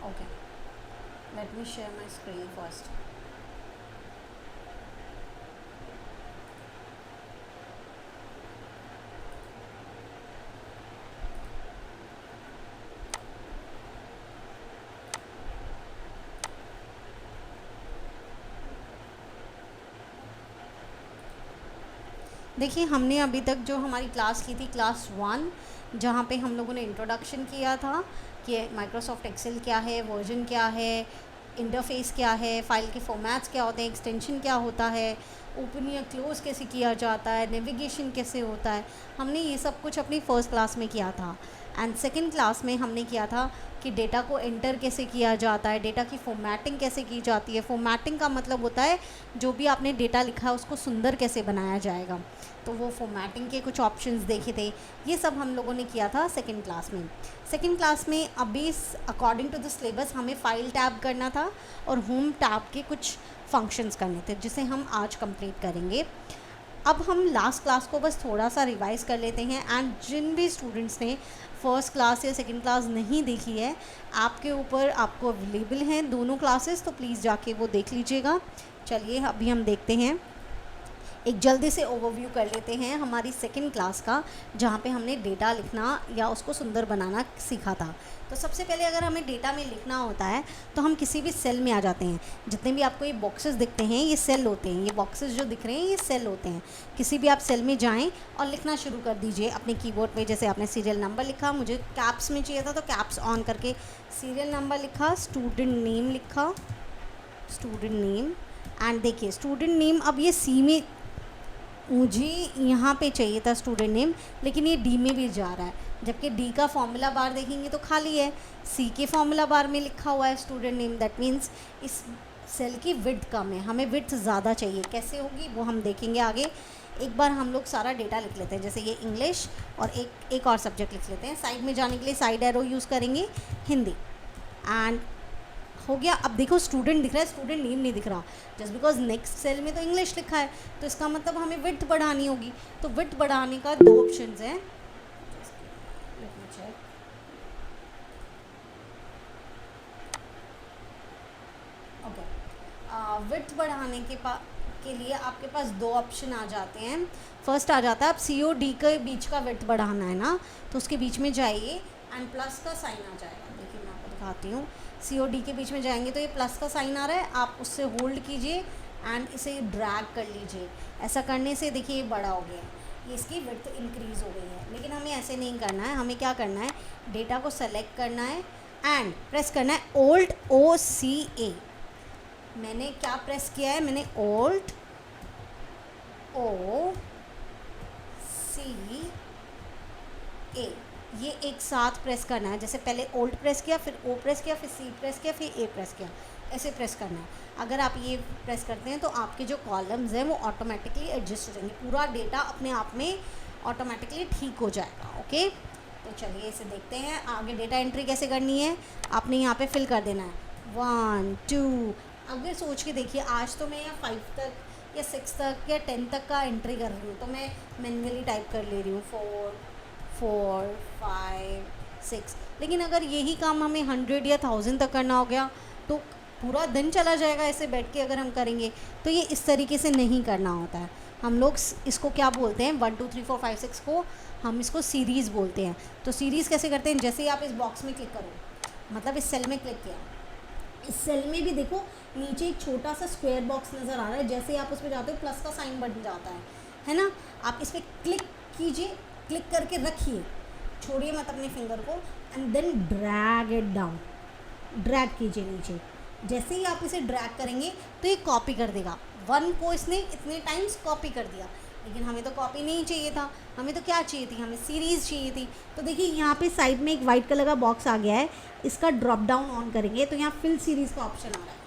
Okay, let me share my screen first. देखिए, हमने अभी तक जो हमारी क्लास की थी क्लास 1, जहाँ पे हम लोगों ने इंट्रोडक्शन किया था कि माइक्रोसॉफ्ट एक्सेल क्या है, वर्जन क्या है, इंटरफेस क्या है, फ़ाइल के फॉर्मेट्स क्या होते हैं, एक्सटेंशन क्या होता है, ओपन या क्लोज़ कैसे किया जाता है, नेविगेशन कैसे होता है। हमने ये सब कुछ अपनी फ़र्स्ट क्लास में किया था। एंड सेकंड क्लास में हमने किया था कि डेटा को एंटर कैसे किया जाता है, डेटा की फॉर्मेटिंग कैसे की जाती है। फॉर्मेटिंग का मतलब होता है जो भी आपने डेटा लिखा है उसको सुंदर कैसे बनाया जाएगा। तो वो फॉर्मेटिंग के कुछ ऑप्शंस देखे थे, ये सब हम लोगों ने किया था सेकंड क्लास में। सेकंड क्लास में अभी अकॉर्डिंग टू द सिलेबस हमें फ़ाइल टैब करना था और होम टैब के कुछ फंक्शंस करने थे, जिसे हम आज कंप्लीट करेंगे। अब हम लास्ट क्लास को बस थोड़ा सा रिवाइज़ कर लेते हैं। एंड जिन भी स्टूडेंट्स ने फर्स्ट क्लास या सेकंड क्लास नहीं देखी है, आपके ऊपर आपको अवेलेबल हैं दोनों क्लासेस, तो प्लीज़ जाके वो देख लीजिएगा। चलिए अभी हम देखते हैं, एक जल्दी से ओवरव्यू कर लेते हैं हमारी सेकंड क्लास का, जहाँ पे हमने डेटा लिखना या उसको सुंदर बनाना सीखा था। तो सबसे पहले अगर हमें डेटा में लिखना होता है तो हम किसी भी सेल में आ जाते हैं। जितने भी आपको ये बॉक्सेस दिखते हैं ये सेल होते हैं, ये बॉक्सेस जो दिख रहे हैं ये सेल होते हैं। किसी भी आप सेल में जाएँ और लिखना शुरू कर दीजिए अपने कीबोर्ड पे। जैसे आपने सीरियल नंबर लिखा, मुझे कैप्स में चाहिए था तो कैप्स ऑन करके सीरियल नंबर लिखा, स्टूडेंट नेम लिखा, स्टूडेंट नेम। एंड देखिए स्टूडेंट नेम अब ये सी में मुझे यहाँ पे चाहिए था स्टूडेंट नेम, लेकिन ये डी में भी जा रहा है, जबकि डी का फॉर्मूला बार देखेंगे तो खाली है। सी के फॉर्मूला बार में लिखा हुआ है स्टूडेंट नेम, दैट मीन्स इस सेल की विड्थ कम है, हमें विड्थ ज़्यादा चाहिए। कैसे होगी वो हम देखेंगे आगे। एक बार हम लोग सारा डेटा लिख लेते हैं, जैसे ये इंग्लिश और एक और सब्जेक्ट लिख लेते हैं। साइड में जाने के लिए साइड एरो यूज़ करेंगे, हिंदी। एंड हो गया। अब देखो स्टूडेंट दिख रहा है, स्टूडेंट नेम नहीं दिख रहा, जस्ट बिकॉज नेक्स्ट सेल में तो इंग्लिश लिखा है, तो इसका मतलब हमें विड्थ बढ़ानी होगी। तो विड्थ बढ़ाने का दो ऑप्शंस हैं। ओके, विड्थ बढ़ाने के लिए आपके पास दो ऑप्शन आ जाते हैं। फर्स्ट आ जाता है, आप सी और डी के बीच का विड्थ बढ़ाना है ना, तो उसके बीच में जाइए एंड प्लस का साइन आ जाएगा। देखिए मैं आपको दिखाती हूँ, सी और डी के बीच में जाएंगे तो ये प्लस का साइन आ रहा है, आप उससे होल्ड कीजिए एंड इसे ड्रैग कर लीजिए। ऐसा करने से देखिए ये बड़ा हो गया है, ये इसकी विड्थ इंक्रीज़ हो गई है। लेकिन हमें ऐसे नहीं करना है, हमें क्या करना है, डेटा को सेलेक्ट करना है एंड प्रेस करना है Alt O C A। मैंने क्या प्रेस किया है, मैंने Alt O C A ये एक साथ प्रेस करना है। जैसे पहले Alt प्रेस किया, फिर O प्रेस किया, फिर C प्रेस किया, फिर A प्रेस किया, ऐसे प्रेस करना है। अगर आप ये प्रेस करते हैं तो आपके जो कॉलम्स हैं वो ऑटोमेटिकली एडजस्ट हो जाएंगे, पूरा डेटा अपने आप में ऑटोमेटिकली ठीक हो जाएगा। ओके, तो चलिए इसे देखते हैं आगे। डेटा एंट्री कैसे करनी है, आपने यहाँ पे फिल कर देना है 1 2। अगर सोच के देखिए, आज तो मैं यहाँ 5 तक या 6 तक या 10 तक का एंट्री कर रही हूँ, तो मैं मैन्युअली टाइप कर ले रही हूँ 4 4 5 6। लेकिन अगर यही काम हमें 100 या 1000 तक करना हो गया तो पूरा दिन चला जाएगा ऐसे बैठ के अगर हम करेंगे। तो ये इस तरीके से नहीं करना होता है। हम लोग इसको क्या बोलते हैं, 1 2 3 4 5 6 को हम इसको सीरीज़ बोलते हैं। तो सीरीज़ कैसे करते हैं, जैसे ही आप इस बॉक्स में क्लिक करो, मतलब इस सेल में क्लिक किया, इस सेल में भी देखो नीचे एक छोटा सा स्क्वायर बॉक्स नज़र आ रहा है, जैसे ही आप उस पर जाते हो प्लस का साइन बन जाता है ना। आप इस पर क्लिक कीजिए, क्लिक करके रखिए, छोड़िए मत अपने फिंगर को, and then drag it down, drag कीजिए नीचे। जैसे ही आप इसे ड्रैग करेंगे तो ये कॉपी कर देगा। 1 को इसने इतने टाइम्स कॉपी कर दिया, लेकिन हमें तो कॉपी नहीं चाहिए था, हमें तो क्या चाहिए थी, हमें सीरीज़ चाहिए थी। तो देखिए यहाँ पे साइड में एक वाइट कलर का बॉक्स आ गया है, इसका ड्रॉप डाउन ऑन करेंगे तो यहाँ फिल सीरीज़ का ऑप्शन आ रहा है,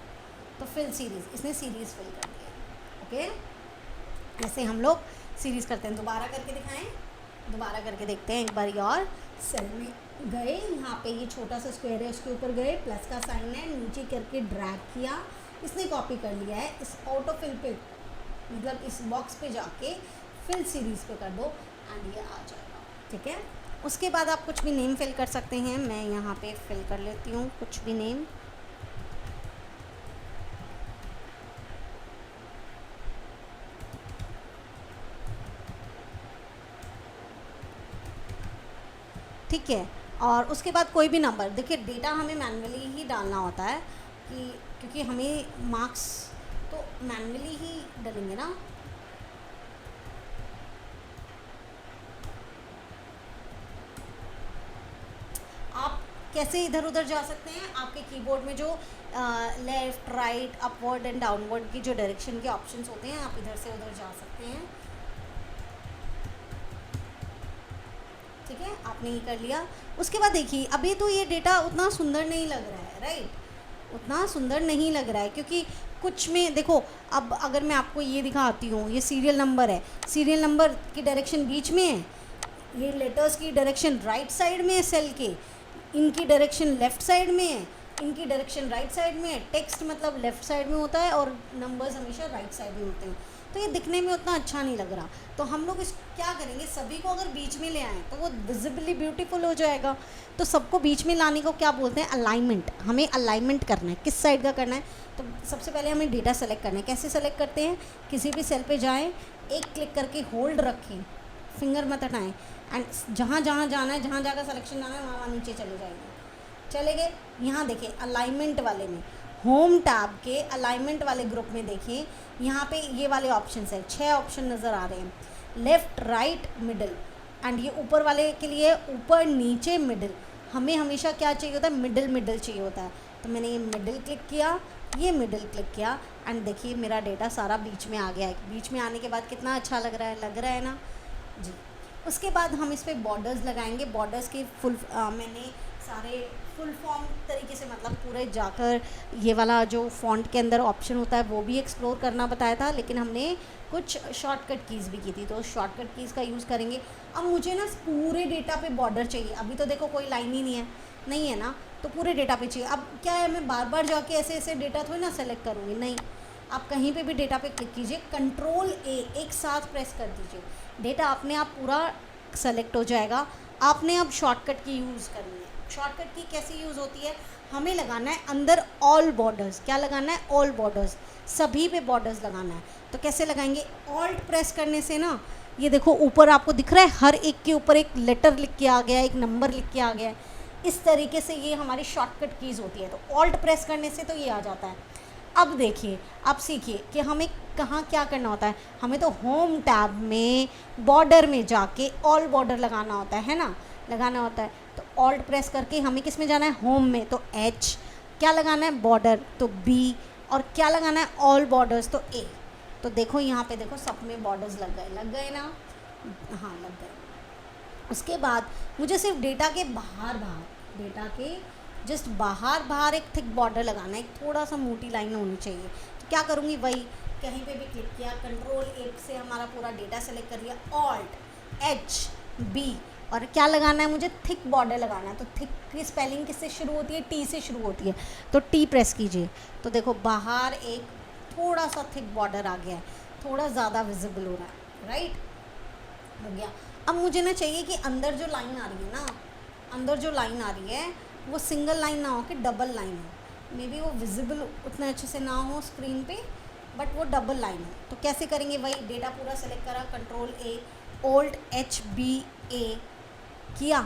तो फिल सीरीज़, इसने सीरीज़ फिल कर दिया। ओके, ऐसे हम लोग सीरीज़ करते हैं। दोबारा करके दिखाएं, दोबारा करके देखते हैं एक बार और। सेल में गए, यहाँ पे ये छोटा सा स्क्वायर है उसके ऊपर गए, प्लस का साइन है, नीचे करके ड्रैग किया, इसने कॉपी कर लिया है। इस ऑटो फिल पे, मतलब इस बॉक्स पे जाके फिल सीरीज़ पे कर दो एंड ये आ जाएगा। ठीक है, उसके बाद आप कुछ भी नेम फिल कर सकते हैं। मैं यहाँ पे फिल कर लेती हूँ कुछ भी नेम। ठीक है, और उसके बाद कोई भी नंबर, देखिए डेटा हमें मैन्युअली ही डालना होता है कि क्योंकि हमें मार्क्स तो मैन्युअली ही डालेंगे ना। आप कैसे इधर उधर जा सकते हैं, आपके कीबोर्ड में जो left right upward and downward की जो डायरेक्शन के ऑप्शंस होते हैं, आप इधर से उधर जा सकते हैं। ठीक है, आपने ये कर लिया। उसके बाद देखिए अभी तो ये डेटा उतना सुंदर नहीं लग रहा है, राइट, उतना सुंदर नहीं लग रहा है क्योंकि कुछ में देखो, अब अगर मैं आपको ये दिखाती हूँ, ये सीरियल नंबर है, सीरियल नंबर की डायरेक्शन बीच में है, ये लेटर्स की डायरेक्शन राइट साइड में है सेल के, इनकी डायरेक्शन लेफ़्ट साइड में है, इनकी डायरेक्शन राइट साइड में है। टेक्स्ट मतलब लेफ़्ट साइड में होता है और नंबर्स हमेशा राइट साइड में होते हैं, तो ये दिखने में उतना अच्छा नहीं लग रहा। तो हम लोग इस क्या करेंगे, सभी को अगर बीच में ले आएँ तो वो विजिबली ब्यूटीफुल हो जाएगा। तो सबको बीच में लाने को क्या बोलते हैं, अलाइनमेंट। हमें अलाइनमेंट करना है, किस साइड का करना है। तो सबसे पहले हमें डेटा सेलेक्ट करना है। कैसे सेलेक्ट करते हैं, किसी भी सेल पे जाएँ, एक क्लिक करके होल्ड रखें, फिंगर मत हटाएँ, एंड जहाँ जहाँ जाना है, जहाँ जहाँ सिलेक्शन जाना है वहाँ नीचे चले जाएंगे। चले गए। यहाँ देखिए अलाइनमेंट वाले में, होम टैब के अलाइनमेंट वाले ग्रुप में देखिए, यहाँ पे ये वाले ऑप्शंस हैं, 6 ऑप्शन नज़र आ रहे हैं, लेफ़्ट राइट मिडल, एंड ये ऊपर वाले के लिए ऊपर नीचे मिडल। हमें हमेशा क्या चाहिए होता है, मिडल मिडल चाहिए होता है। तो मैंने ये मिडल क्लिक किया, ये मिडल क्लिक किया, एंड देखिए मेरा डेटा सारा बीच में आ गया है। बीच में आने के बाद कितना अच्छा लग रहा है ना जी। उसके बाद हम इस पर बॉर्डर्स लगाएंगे। बॉर्डर्स के मैंने सारे फुल फॉर्म तरीके से, मतलब पूरे जाकर ये वाला जो फ़ॉन्ट के अंदर ऑप्शन होता है वो भी एक्सप्लोर करना बताया था, लेकिन हमने कुछ शॉर्टकट कीज़ भी की थी, तो शॉर्टकट कीज़ का यूज़ करेंगे। अब मुझे ना पूरे डेटा पे बॉर्डर चाहिए। अभी तो देखो कोई लाइन ही नहीं है ना, तो पूरे डेटा पे चाहिए। अब क्या है, मैं बार बार जाके ऐसे ऐसे डेटा थोड़ी ना सेलेक्ट करूँगी, नहीं। आप कहीं पे भी डेटा पे क्लिक कीजिए, कंट्रोल ए एक साथ प्रेस कर दीजिए, डेटा अपने आप पूरा सेलेक्ट हो जाएगा। आपने अब शॉर्टकट की यूज़ करनी है। शॉर्टकट की कैसे यूज़ होती है, हमें लगाना है अंदर ऑल बॉर्डर्स। क्या लगाना है, ऑल बॉर्डर्स, सभी पे बॉर्डर्स लगाना है। तो कैसे लगाएंगे, ऑल्ट प्रेस करने से ना, ये देखो ऊपर आपको दिख रहा है, हर एक के ऊपर एक लेटर लिख के आ गया है, एक नंबर लिख के आ गया है। इस तरीके से ये हमारी शॉर्टकट कीज़ होती है। तो ऑल्ट प्रेस करने से तो ये आ जाता है। अब देखिए, अब सीखिए कि हमें कहाँ क्या करना होता है। हमें तो होम टैब में बॉर्डर में जाके ऑल बॉर्डर लगाना होता है ना, लगाना होता है। तो ऑल्ट प्रेस करके हमें किस में जाना है, होम में, तो एच, क्या लगाना है बॉर्डर, तो बी, और क्या लगाना है ऑल बॉर्डर्स, तो ए। तो देखो यहाँ पे देखो सब में बॉर्डर्स लग गए ना, हाँ लग गए। उसके बाद मुझे सिर्फ डेटा के बाहर डेटा के जस्ट बाहर एक थिक बॉर्डर लगाना है, एक थोड़ा सा मोटी लाइन होनी चाहिए। तो क्या करूँगी, वही कहीं पे भी क्लिक किया, कंट्रोल ए से हमारा पूरा डेटा सेलेक्ट कर लिया, ऑल्ट एच बी, और क्या लगाना है मुझे, थिक बॉर्डर लगाना है। तो थिक की स्पेलिंग किससे शुरू होती है, टी से शुरू होती है, तो टी प्रेस कीजिए। तो देखो बाहर एक थोड़ा सा थिक बॉर्डर आ गया है, थोड़ा ज़्यादा विजिबल हो रहा है, राइट, हो गया। अब मुझे ना चाहिए कि अंदर जो लाइन आ रही है ना, अंदर जो लाइन आ रही है वो सिंगल लाइन ना हो कि डबल लाइन हो। मे बी वो विजिबल उतने अच्छे से ना हो स्क्रीन पे, बट वो डबल लाइन है। तो कैसे करेंगे, वही डेटा पूरा सेलेक्ट करा, control A, alt H B A किया,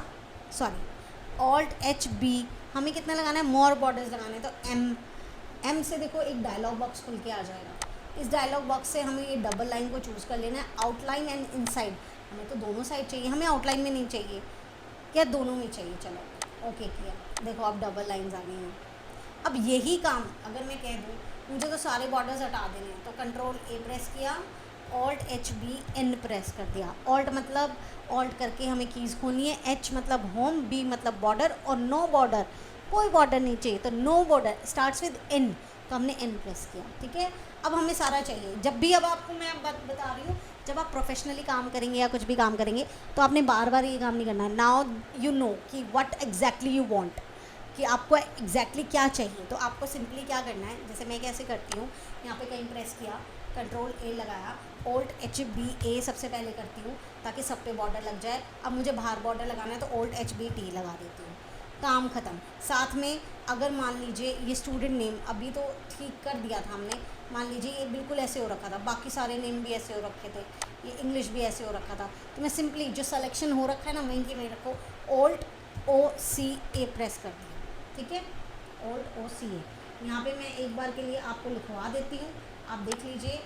सॉरी ऑल्ट एच बी, हमें कितना लगाना है, मोर बॉर्डर्स लगाने हैं। तो एम से देखो एक डायलॉग बॉक्स खुल के आ जाएगा। इस डायलॉग बॉक्स से हमें ये डबल लाइन को चूज़ कर लेना है, आउटलाइन एंड इनसाइड। हमें तो दोनों साइड चाहिए, हमें आउटलाइन में नहीं चाहिए, क्या दोनों में चाहिए। चलो ओके किया, देखो अब डबल लाइंस आ गई हैं। अब यही काम अगर मैं कह दूँ मुझे तो सारे बॉर्डर्स हटा देने हैं, तो कंट्रोल ए प्रेस किया, alt H B N press कर दिया। ऑल्ट मतलब ऑल्ट करके हमें कीज़ खोलनी है, एच मतलब होम, बी मतलब बॉर्डर, और नो बॉर्डर, कोई बॉर्डर नहीं चाहिए, तो no border starts with N, तो हमने एन प्रेस किया। ठीक है, अब हमें सारा चाहिए। जब भी, अब आपको मैं बता रही हूँ, जब आप प्रोफेशनली काम करेंगे या कुछ भी काम करेंगे तो आपने बार बार ये काम नहीं करना है। नाउ यू नो कि व्हाट एग्जैक्टली यू वांट, कि आपको एग्जैक्टली क्या चाहिए। तो आपको सिंपली क्या करना है, जैसे मैं कैसे करती हूँ, यहाँ पे कहीं प्रेस किया, कंट्रोल ए लगाया, Alt+HBA सबसे पहले करती हूँ ताकि सब पे बॉर्डर लग जाए। अब मुझे बाहर बॉर्डर लगाना है तो Alt+HBT लगा देती हूँ, काम ख़त्म। साथ में अगर मान लीजिए ये स्टूडेंट नेम अभी तो ठीक कर दिया था हमने, मान लीजिए ये बिल्कुल ऐसे हो रखा था, बाकी सारे नेम भी ऐसे हो रखे थे, ये इंग्लिश भी ऐसे हो रखा था, तो मैं सिंपली जो सिलेक्शन हो रखा है ना वहीं के वहीं रखो, Alt+OCA प्रेस कर दिया, ठीक है, Alt+OCA। यहाँ पे मैं एक बार के लिए आपको लिखवा देती हूँ, आप देख लीजिए।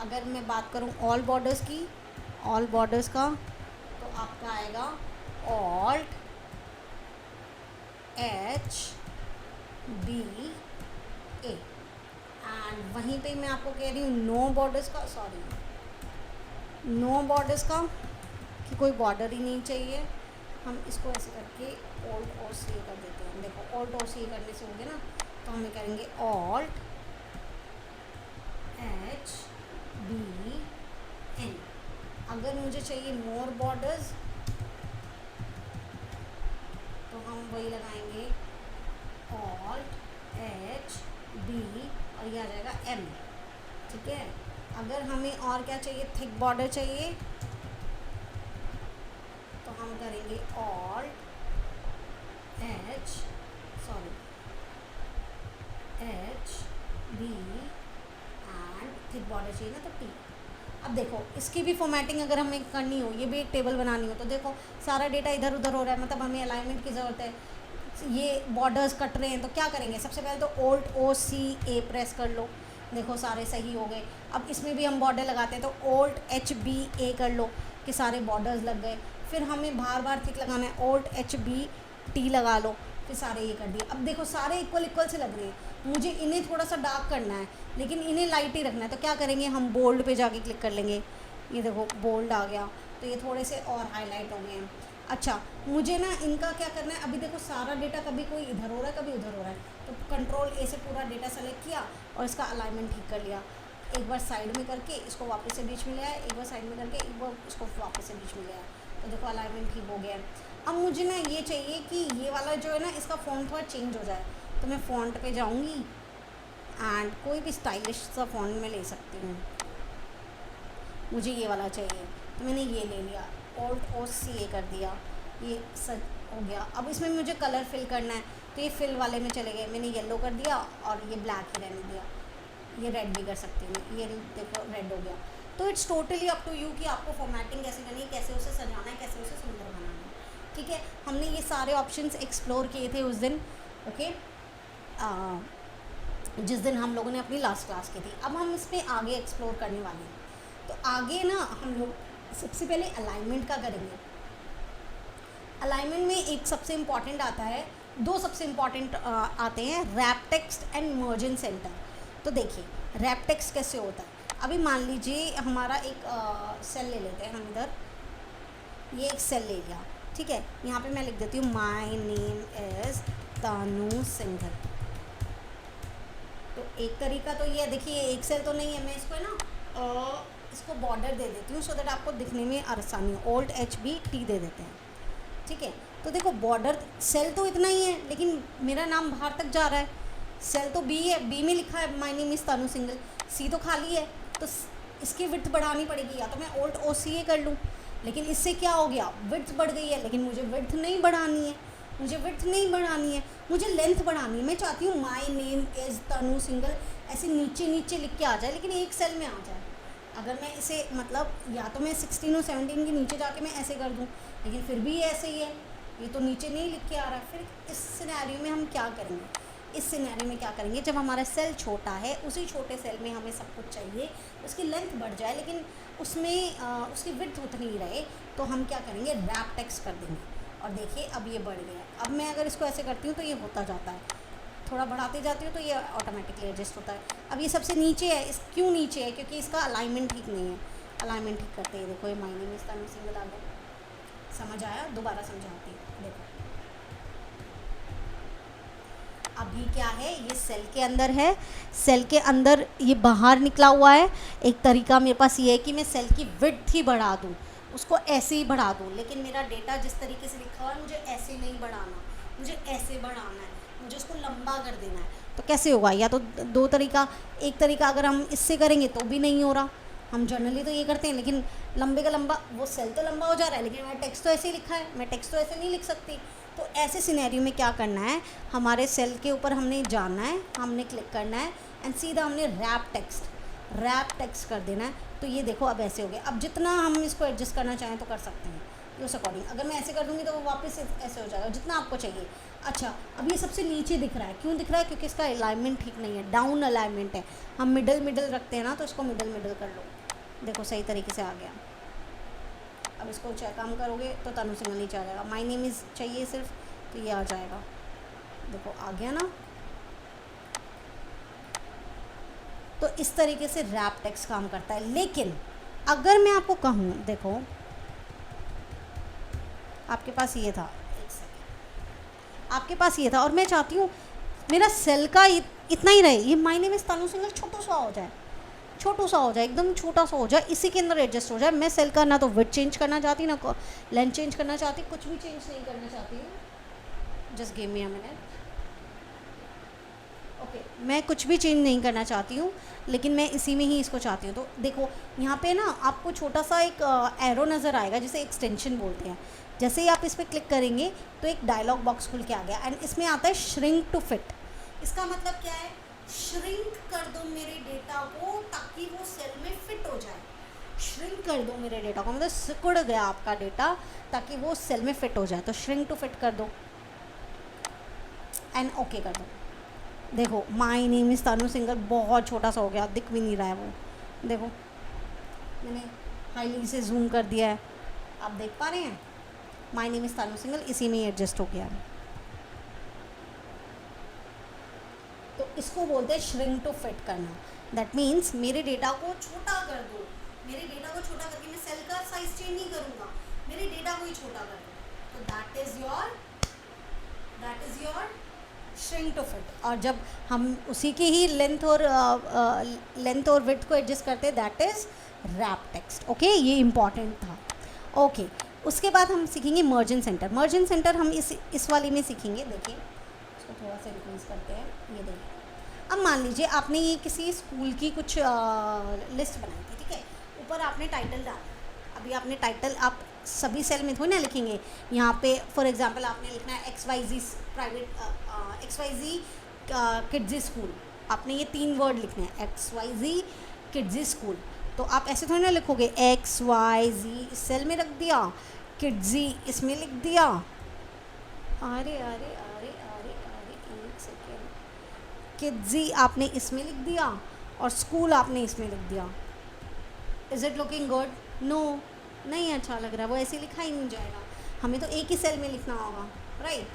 अगर मैं बात करूँ ऑल बॉर्डर्स की, ऑल बॉर्डर्स का, तो आपका आएगा Alt+HBA एंड वहीं पे मैं आपको कह रही हूँ नो बॉर्डर्स का, सॉरी नो बॉर्डर्स का, कि कोई बॉर्डर ही नहीं चाहिए। हम इसको ऐसे करके Alt+OCA कर देते हैं। देखो Alt+OCA करने से हो गया ना, तो हम करेंगे Alt+HBN। अगर मुझे चाहिए मोर बॉर्डर्स तो हम वही लगाएंगे Alt+HB और ये आ जाएगा M, ठीक है। अगर हमें और क्या चाहिए, थिक बॉर्डर चाहिए, तो हम करेंगे Alt+HB एंड थिक बॉर्डर चाहिए ना तो T। अब देखो इसकी भी फॉर्मेटिंग अगर हमें करनी हो, ये भी एक टेबल बनानी हो, तो देखो सारा डेटा इधर उधर हो रहा है, मतलब हमें अलाइनमेंट की ज़रूरत है, ये बॉर्डर्स कट रहे हैं, तो क्या करेंगे, सबसे पहले तो Alt+OCA प्रेस कर लो, देखो सारे सही हो गए। अब इसमें भी हम बॉर्डर लगाते हैं तो Alt+HBA कर लो कि सारे बॉर्डर्स लग गए। फिर हमें बार बार थिक लगाना है, Alt+HBT लगा लो, फिर सारे ये कर दिए। अब देखो सारे इक्वल इक्वल से लग रहे हैं, मुझे इन्हें थोड़ा सा डार्क करना है लेकिन इन्हें लाइट ही रखना है, तो क्या करेंगे, हम बोल्ड पे जाके क्लिक कर लेंगे, ये देखो बोल्ड आ गया, तो ये थोड़े से और हाईलाइट हो गए हैं। अच्छा मुझे ना इनका क्या करना है, अभी देखो सारा डेटा कभी कोई इधर हो रहा है कभी उधर हो रहा है, तो Ctrl+A से पूरा डेटा सेलेक्ट किया और इसका अलाइनमेंट ठीक कर लिया। एक बार साइड में करके इसको वापस से बीच में ले आया, एक बार साइड में करके एक बार इसको वापस से बीच में ले आया, तो देखो अलाइनमेंट ठीक हो गया है। अब मुझे ना ये चाहिए कि ये वाला जो है ना इसका फ़ॉन्ट थोड़ा चेंज हो जाए, तो मैं फ़ॉन्ट पे जाऊँगी एंड कोई भी स्टाइलिश सा फ़ॉन्ट में ले सकती हूँ। मुझे ये वाला चाहिए तो मैंने ये ले लिया, Alt+OCA कर दिया, ये सच हो गया। अब इसमें मुझे कलर फिल करना है तो ये फिल वाले में चले गए, मैंने येलो कर दिया और ये ब्लैक ही रहने दिया, ये रेड भी कर सकती हूँ, ये देखो रेड हो गया। तो it's totally up to you कि आपको फॉर्मेटिंग कैसे करनी है, कैसे उसे सजाना है, कैसे उसे सुंदर बनाना है, ठीक है। हमने ये सारे ऑप्शंस एक्सप्लोर किए थे उस दिन, ओके, जिस दिन हम लोगों ने अपनी लास्ट क्लास की थी। अब हम इसमें आगे एक्सप्लोर करने वाले हैं, तो आगे ना हम लोग सबसे पहले अलाइनमेंट का करेंगे। अलाइनमेंट में एक सबसे इम्पॉर्टेंट आता है, दो सबसे इम्पॉर्टेंट आते हैं, wrap text and merging centre. तो देखिए रैप टेक्स्ट कैसे होता है, अभी मान लीजिए हमारा एक सेल ले लेते हैं हम इधर, ये एक सेल ले लिया, ठीक है। यहाँ पे मैं लिख देती हूँ माय नेम इज़ तानू सिंघल। तो एक तरीका तो ये देखिए, एक सेल तो नहीं है, मैं इसको है ना इसको बॉर्डर दे देती हूँ सो दैट आपको दिखने में आसानी हो, Alt+HBT दे देते हैं, ठीक है। तो देखो बॉर्डर सेल तो इतना ही है लेकिन मेरा नाम बाहर तक जा रहा है, सेल तो बी है, बी में लिखा है माय नेम इज़ तानू सिंघल, सी तो खाली है, तो इसकी विड्थ बढ़ानी पड़ेगी, या तो मैं Alt+OCA कर लूँ, लेकिन इससे क्या हो गया, विड्थ बढ़ गई है, लेकिन मुझे विड्थ नहीं बढ़ानी है, मुझे विड्थ नहीं बढ़ानी है, मुझे लेंथ बढ़ानी है। मैं चाहती हूँ माय नेम इज़ तानू सिंघल ऐसे नीचे नीचे लिख के आ जाए, लेकिन एक सेल में आ जाए। अगर मैं इसे मतलब या तो मैं 16 और 17 के नीचे जाके मैं ऐसे कर दूँ, लेकिन फिर भी ऐसे ही है, ये तो नीचे नहीं लिख के आ रहा है। फिर इस सिनेरियो में हम क्या करेंगे, इस सिनेरियो में क्या करेंगे, जब हमारा सेल छोटा है, उसी छोटे सेल में हमें सब कुछ चाहिए, उसकी लेंथ बढ़ जाए लेकिन उसमें उसकी विड्थ उतनी ही रहे, तो हम क्या करेंगे, रैप टेक्स्ट कर देंगे। और देखिए अब ये बढ़ गया। अब मैं अगर इसको ऐसे करती हूँ तो ये होता जाता है, थोड़ा बढ़ाते जाती हूँ तो ये ऑटोमेटिकली एडजस्ट होता है। अब ये सबसे नीचे है, इस क्यों नीचे है, क्योंकि इसका अलाइनमेंट ठीक नहीं है। अलाइनमेंट ठीक करते हैं, देखो ये माय नेम इज़ तानू सिंघल आ गया, समझ आया, दोबारा समझाती हूँ। देखो अभी क्या है, ये सेल के अंदर है, सेल के अंदर ये बाहर निकला हुआ है। एक तरीका मेरे पास ये है कि मैं सेल की विड्थ ही बढ़ा दूँ, उसको ऐसे ही बढ़ा दूँ, लेकिन मेरा डेटा जिस तरीके से लिखा हुआ है मुझे ऐसे नहीं बढ़ाना, मुझे ऐसे बढ़ाना है, मुझे उसको लंबा कर देना है। तो कैसे होगा, या तो दो तरीका, एक तरीका अगर हम इससे करेंगे तो भी नहीं हो रहा, हम जनरली तो ये करते हैं, लेकिन लंबे का लंबा वो सेल तो लंबा हो जा रहा है, लेकिन मेरा टेक्स्ट तो ऐसे ही लिखा है, मैं टेक्स्ट तो ऐसे नहीं लिख सकती। तो ऐसे सिनेरियो में क्या करना है, हमारे सेल के ऊपर हमने जाना है, हमने क्लिक करना है एंड सीधा हमने रैप टेक्स्ट कर देना है। तो ये देखो अब ऐसे हो गया। अब जितना हम इसको एडजस्ट करना चाहें तो कर सकते हैं उस अकॉर्डिंग। अगर मैं ऐसे कर दूँगी तो वो वापस ऐसे हो जाएगा जितना आपको चाहिए। अच्छा, अब ये सबसे नीचे दिख रहा है, क्यों दिख रहा है? क्योंकि इसका अलाइनमेंट ठीक नहीं है, डाउन अलाइनमेंट है। हम मिडल रखते हैं ना, तो इसको मिडल कर लो। देखो सही तरीके से आ गया। अब इसको चेक काम करोगे तो तनु सिंगल नीचे आ जाएगा। माय नेम इज़ चाहिए सिर्फ, तो ये आ जाएगा। देखो आ गया ना। तो इस तरीके से रैप टेक्स्ट काम करता है। लेकिन अगर मैं आपको कहूँ, देखो आपके पास ये था, एक सेकेंड, आपके पास ये था और मैं चाहती हूँ मेरा सेल का इतना ही रहे, ये my name is Tanu single छोटा सा हो जाए, एकदम छोटा सा हो जाए, इसी के अंदर एडजस्ट हो जाए। मैं सेल का ना तो विड्थ चेंज करना चाहती, ना लेंथ चेंज करना चाहती, कुछ भी चेंज नहीं करना चाहती हूँ। Just give me a minute. Okay, मैं कुछ भी चेंज नहीं करना चाहती हूँ, लेकिन मैं इसी में ही इसको चाहती हूँ। तो देखो यहाँ पे ना आपको छोटा सा एक एरो नज़र आएगा, जिसे एक्सटेंशन बोलते हैं। जैसे ही आप इस पर क्लिक करेंगे तो एक डायलॉग बॉक्स खुल के आ गया एंड इसमें आता है श्रिंक टू फिट। इसका मतलब क्या है? श्रिंक कर दो मेरे डेटा को ताकि वो सेल में फिट हो जाए। श्रिंक कर दो मेरे डेटा को, मतलब सिकुड़ गया आपका डेटा ताकि वो सेल में फिट हो जाए। तो श्रिंक टू फिट कर दो एंड ओके कर दो। देखो my name is Tanu single बहुत छोटा सा हो गया, दिख भी नहीं रहा है वो। देखो मैंने हाईली से जूम कर दिया है, आप देख पा रहे हैं? My name is Tanu single इसी में ही एडजस्ट हो गया है। तो इसको बोलते हैं श्रिंक टू फिट करना। दैट मीन्स मेरे डेटा को छोटा कर दो, मेरे डेटा को छोटा करके, मैं सेल का साइज चेंज नहीं करूँगा, मेरे डेटा को ही छोटा कर दो। तो that is your shrink to fit. और जब हम उसी की ही लेंथ और विड्थ को एडजस्ट करते हैं, that is wrap text. Okay, ये इम्पॉर्टेंट था। ओके, उसके बाद हम सीखेंगे मर्ज सेंटर। मर्ज सेंटर हम इस वाली में सीखेंगे। देखिए इसको थोड़ा सा रिप्लेस करते हैं। ये देखिए, अब मान लीजिए आपने ये किसी स्कूल की कुछ लिस्ट बनाई थी, ठीक है? ऊपर आपने टाइटल डाला। अभी आपने टाइटल आप सभी सेल में थोड़ी ना लिखेंगे। यहाँ पे फॉर एग्जांपल आपने लिखना है XYZ private XYZ kids school. आपने ये 3 वर्ड लिखने हैं, XYZ किड्स स्कूल। तो आप ऐसे थोड़ी ना लिखोगे XYZ इस सेल में रख दिया, किड्स इसमें लिख दिया। अरे अरे अरे अरे अरे एक सेकेंड, किड्स आपने इसमें लिख दिया और स्कूल आपने इसमें लिख दिया। Is it looking good? No, नहीं अच्छा लग रहा है, वो ऐसे लिखा ही नहीं जाएगा। हमें तो एक ही सेल में लिखना होगा, राइट?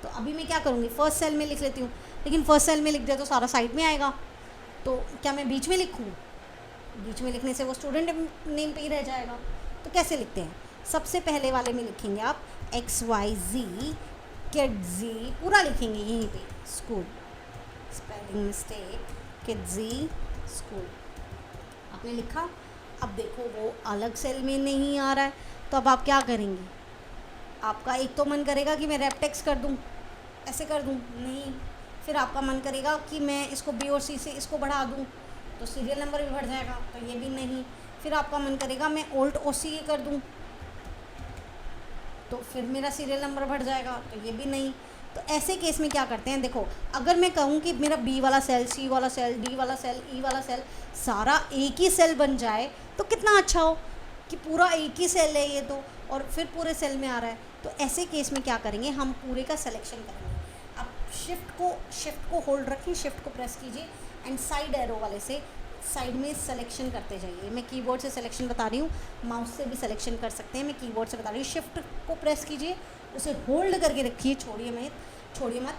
तो अभी मैं क्या करूँगी, फर्स्ट सेल में लिख लेती हूँ। लेकिन फर्स्ट सेल में लिख दिया तो सारा साइड में आएगा, तो क्या मैं बीच में लिखूँ? बीच में लिखने से वो स्टूडेंट नेम पे ही रह जाएगा। तो कैसे लिखते हैं? सबसे पहले वाले में लिखेंगे आप XYZ किड्स, पूरा लिखेंगे यहीं पे, school, spelling mistake, kids school आपने लिखा। अब देखो वो अलग सेल में नहीं आ रहा है, तो अब आप क्या करेंगे? आपका एक तो मन करेगा कि मैं रैप टेक्स्ट कर दूं, ऐसे कर दूं, नहीं। फिर आपका मन करेगा कि मैं इसको B और C से इसको बढ़ा दूं, तो सीरियल नंबर भी बढ़ जाएगा, तो ये भी नहीं। फिर आपका मन करेगा मैं Alt OC कर दूं, तो फिर मेरा सीरियल नंबर बढ़ जाएगा, तो ये भी नहीं। तो ऐसे केस में क्या करते हैं, देखो अगर मैं कहूँ कि मेरा B वाला सेल, C वाला सेल, D वाला सेल, E वाला सेल सारा एक ही सेल बन जाए तो कितना अच्छा हो कि पूरा एक ही सेल है ये तो, और फिर पूरे सेल में आ रहा है। तो ऐसे केस में क्या करेंगे, हम पूरे का सिलेक्शन करेंगे। अब शिफ्ट को होल्ड रखें, शिफ्ट को प्रेस कीजिए एंड साइड एरो वाले से साइड में सिलेक्शन करते जाइए। मैं कीबोर्ड से सिलेक्शन बता रही हूँ, माउस से भी सिलेक्शन कर सकते हैं, मैं कीबोर्ड से बता रही हूँ। शिफ्ट को प्रेस कीजिए, उसे होल्ड करके रखिए, छोड़िए मत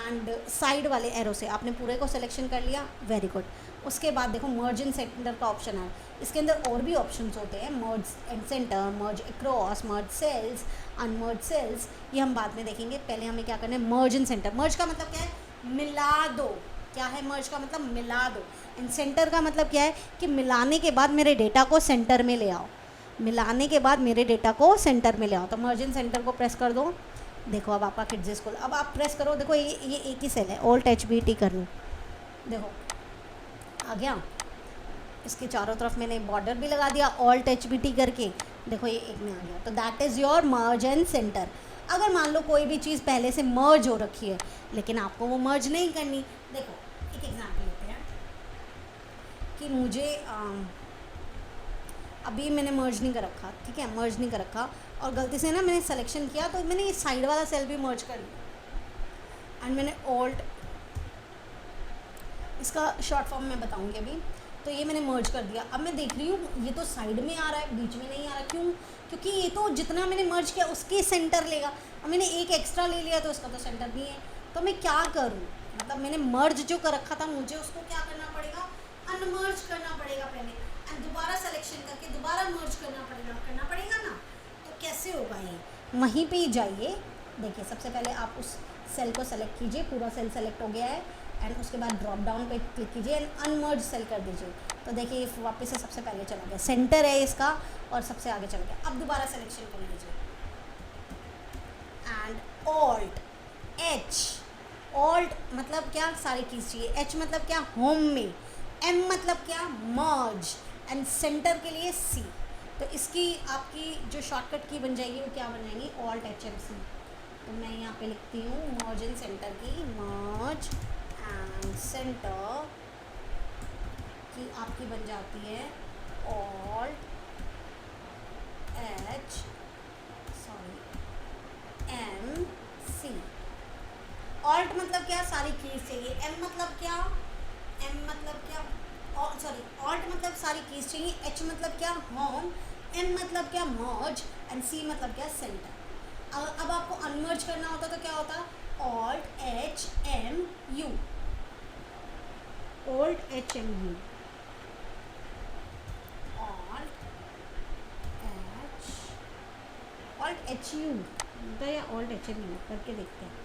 एंड साइड वाले एरो से आपने पूरे को सिलेक्शन कर लिया, वेरी गुड। उसके बाद देखो मर्ज एंड सेंटर का ऑप्शन है, इसके अंदर और भी ऑप्शंस होते हैं, merge and centre, merge across, merge cells, unmerge cells, ये हम बाद में देखेंगे। पहले हमें क्या करना है, मर्ज एंड सेंटर। मर्ज का मतलब क्या है, मिला दो। क्या है मर्ज का मतलब, मिला दो। एंड सेंटर का मतलब क्या है कि मिलाने के बाद मेरे डेटा को सेंटर में ले आओ, मिलाने के बाद मेरे डेटा को सेंटर में ले आओ। तो मर्ज एंड सेंटर को प्रेस कर दो। देखो अब आपका किड्स स्कूल, अब आप प्रेस करो, देखो ये एक ही सेल है, Alt HBT कर लूँ, देखो आ गया। इसके चारों तरफ मैंने बॉर्डर भी लगा दिया, ऑल्ट HBT करके, देखो ये एक में आ गया। तो that is your merge and centre. अगर मान लो कोई भी चीज़ पहले से मर्ज हो रखी है लेकिन आपको वो मर्ज नहीं करनी, देखो एक एग्जांपल लेते हैं कि मुझे अभी मैंने मर्ज नहीं कर रखा, ठीक है, मर्ज नहीं कर रखा और गलती से ना मैंने सिलेक्शन किया तो मैंने ये साइड वाला सेल भी मर्ज कर लिया एंड मैंने ऑल्ट, इसका शॉर्ट फॉर्म मैं बताऊंगी अभी। तो ये मैंने मर्ज कर दिया। अब मैं देख रही हूँ ये तो साइड में आ रहा है, बीच में नहीं आ रहा, क्यों? क्योंकि ये तो जितना मैंने मर्ज किया उसके सेंटर लेगा। अब मैंने एक एक्स्ट्रा ले लिया तो उसका तो सेंटर नहीं है। तो मैं क्या करूँ, मतलब मैंने मर्ज जो कर रखा था मुझे उसको क्या करना पड़ेगा, अनमर्ज करना पड़ेगा पहले एंड दोबारा सेलेक्शन करके दोबारा मर्ज करना पड़ेगा ना। तो कैसे होगा ये, वहीं पे ही जाइए। देखिए सबसे पहले आप उस सेल को सेलेक्ट कीजिए, पूरा सेल सेलेक्ट हो गया है एंड उसके बाद ड्रॉप डाउन पे क्लिक कीजिए एंड अनमर्ज सेल कर दीजिए। तो देखिए वापस से सबसे पहले चला गया, सेंटर है इसका और सबसे आगे चल गया। अब दोबारा सेलेक्शन कर लीजिए एंड ऑल्ट H, ऑल्ट मतलब क्या, सारी कीज चाहिए, H मतलब क्या, होम में, M मतलब क्या, मर्ज एंड सेंटर के लिए C। तो इसकी आपकी जो शॉर्टकट की बन जाएगी वो क्या बन जाएगी, ऑल्ट HMC। तो मैं यहाँ पे लिखती हूँ मर्ज एंड सेंटर की, मर्ज एंड सेंटर की आपकी बन जाती है ऑल्ट MC। ऑल्ट मतलब क्या, सारी कीज चाहिए, M मतलब क्या, ऑल्ट मतलब सारी कीज चाहिए, H मतलब क्या, होम, M मतलब क्या, मर्ज एंड C मतलब क्या, सेंटर। अब आपको अनमर्ज करना होता तो क्या होता, alt HMU, alt HMU, alt HU या ऑल्ट HMU करके देखते हैं।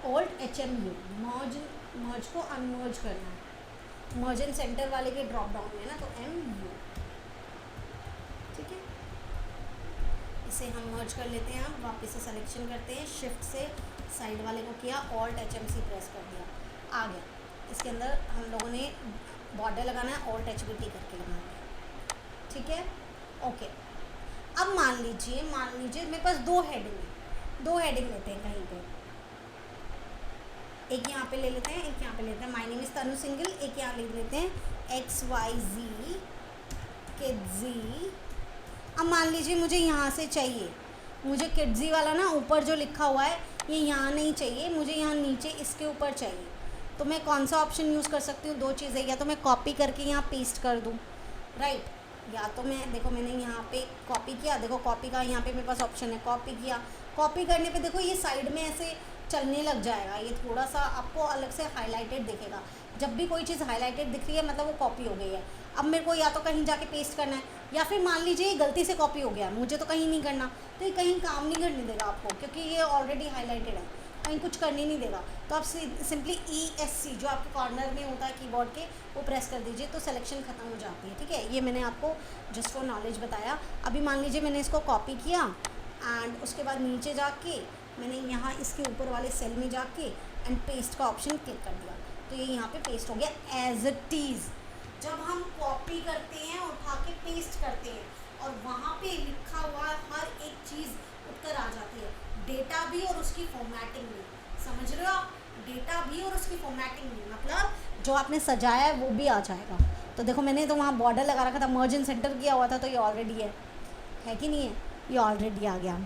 ऑल्ट HMU, मर्ज को अनमर्ज करना है, मर्ज एंड सेंटर वाले के ड्रॉप डाउन में ना, तो MU, ठीक है। इसे हम मर्ज कर लेते हैं। अब वापस से सिलेक्शन करते हैं, शिफ्ट से साइड वाले को किया, ऑल्ट HMC प्रेस कर दिया, आ गया। इसके अंदर हम लोगों ने बॉर्डर लगाना है, ऑल्ट HBT करके लगाना है, ठीक है, ओके। अब मान लीजिए मेरे पास दो हेडिंग लेते हैं कहीं पे, एक यहाँ पे ले लेते हैं, एक यहाँ पे लेते हैं, my name is Tanu single, एक यहाँ ले लेते हैं XYZ किड्जी। अब मान लीजिए मुझे यहाँ से चाहिए, मुझे किड्जी वाला ना ऊपर जो लिखा हुआ है ये यहाँ नहीं चाहिए, मुझे यहाँ नीचे इसके ऊपर चाहिए। तो मैं कौन सा ऑप्शन यूज़ कर सकती हूँ, दो चीज़ें, या तो मैं कॉपी करके यहाँ पेस्ट कर दूँ, राइट, या तो मैं, देखो मैंने यहाँ पे कॉपी किया, देखो कॉपी का यहाँ पे मेरे पास ऑप्शन है, कॉपी किया, कॉपी करने पे देखो ये साइड में ऐसे चलने लग जाएगा, ये थोड़ा सा आपको अलग से हाईलाइटेड दिखेगा। जब भी कोई चीज़ हाईलाइटेड दिख रही है मतलब वो कॉपी हो गई है। अब मेरे को या तो कहीं जाके पेस्ट करना है, या फिर मान लीजिए ये गलती से कॉपी हो गया, मुझे तो कहीं नहीं करना, तो ये कहीं काम नहीं करने देगा आपको, क्योंकि ये ऑलरेडी हाईलाइटेड है, कहीं कुछ करने नहीं देगा। तो आप सिंपली ESC जो आपके कॉर्नर में होता है कीबोर्ड के, वो प्रेस कर दीजिए तो सिलेक्शन ख़त्म हो जाती है, ठीक है। ये मैंने आपको जस्ट फॉर नॉलेज बताया। अभी मान लीजिए मैंने इसको कॉपी किया एंड उसके बाद नीचे जाके मैंने यहाँ इसके ऊपर वाले सेल में जाके एंड पेस्ट का ऑप्शन क्लिक कर दिया, तो ये यहाँ पे पेस्ट हो गया एज इट इज़। जब हम कॉपी करते हैं उठा के पेस्ट करते हैं और वहाँ पे लिखा हुआ हर एक चीज़ उठकर आ जाती है, डेटा भी और उसकी फॉर्मेटिंग भी, समझ रहे हो आप, डेटा भी और उसकी फॉर्मेटिंग भी, मतलब जो आपने सजाया है वो भी आ जाएगा। तो देखो मैंने तो वहाँ बॉर्डर लगा रखा था, मर्ज एंड सेंटर किया हुआ था, तो ये ऑलरेडी है कि नहीं है, ये ऑलरेडी आ गया।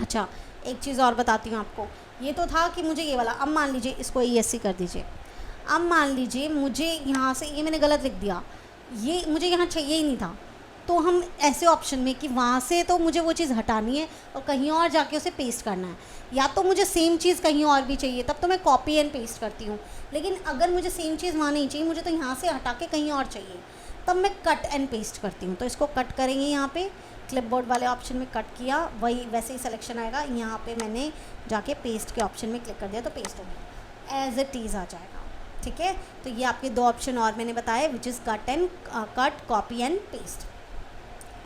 अच्छा एक चीज़ और बताती हूँ आपको, ये तो था कि मुझे ये वाला, अब मान लीजिए इसको ESC कर दीजिए। अब मान लीजिए मुझे यहाँ से, ये मैंने गलत लिख दिया, ये मुझे यहाँ चाहिए ही नहीं था, तो हम ऐसे ऑप्शन में कि वहाँ से तो मुझे वो चीज़ हटानी है और कहीं और जाके उसे पेस्ट करना है, या तो मुझे सेम चीज़ कहीं और भी चाहिए, तब तो मैं कॉपी एंड पेस्ट करती हूँ। लेकिन अगर मुझे सेम चीज़ वहाँ नहीं चाहिए, मुझे तो यहाँ से हटा के कहीं और चाहिए, तब मैं कट एंड पेस्ट करती हूँ। तो इसको कट करेंगे, यहाँ पे क्लिपबोर्ड वाले ऑप्शन में कट किया, वही वैसे ही सिलेक्शन आएगा, यहाँ पे मैंने जाके पेस्ट के ऑप्शन में क्लिक कर दिया तो पेस्ट हो गया, एज इट इज़ आ जाएगा, ठीक है। तो ये आपके दो ऑप्शन और मैंने बताए, which is cut, copy and paste,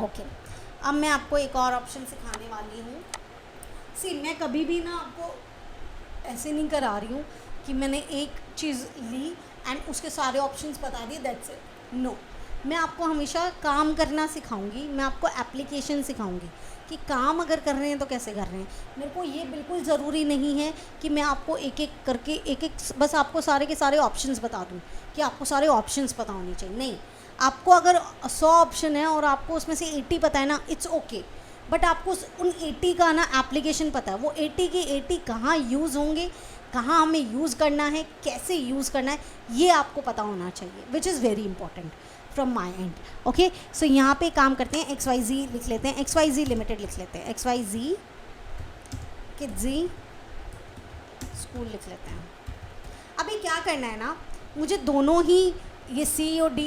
okay. अब मैं आपको एक और ऑप्शन सिखाने वाली हूँ। सी मैं कभी भी ना आपको ऐसे नहीं करा रही हूँ, कि मैंने एक चीज़ ली एंड उसके सारे ऑप्शंस बता दिए, दैट्स इट। नो, मैं आपको हमेशा काम करना सिखाऊंगी, मैं आपको एप्लीकेशन सिखाऊंगी कि काम अगर कर रहे हैं तो कैसे कर रहे हैं। मेरे को ये बिल्कुल ज़रूरी नहीं है कि मैं आपको एक एक करके एक एक बस आपको सारे के सारे ऑप्शंस बता दूं कि आपको सारे ऑप्शंस पता होने चाहिए। नहीं, आपको अगर 100 ऑप्शन है और आपको उसमें से 80 पता है ना, इट्स ओके, बट आपको उन 80 का ना एप्लीकेशन पता है, वो 80 के 80 कहाँ यूज़ होंगे, कहाँ हमें यूज़ करना है, कैसे यूज़ करना है, ये आपको पता होना चाहिए, which is very important from my end. Okay, so यहाँ पे काम करते हैं, XYZ लिख लेते हैं, XYZ लिमिटेड लिख लेते हैं, XYZ किड्जी स्कूल लिख लेते हैं। अभी क्या करना है ना, मुझे दोनों ही ये COD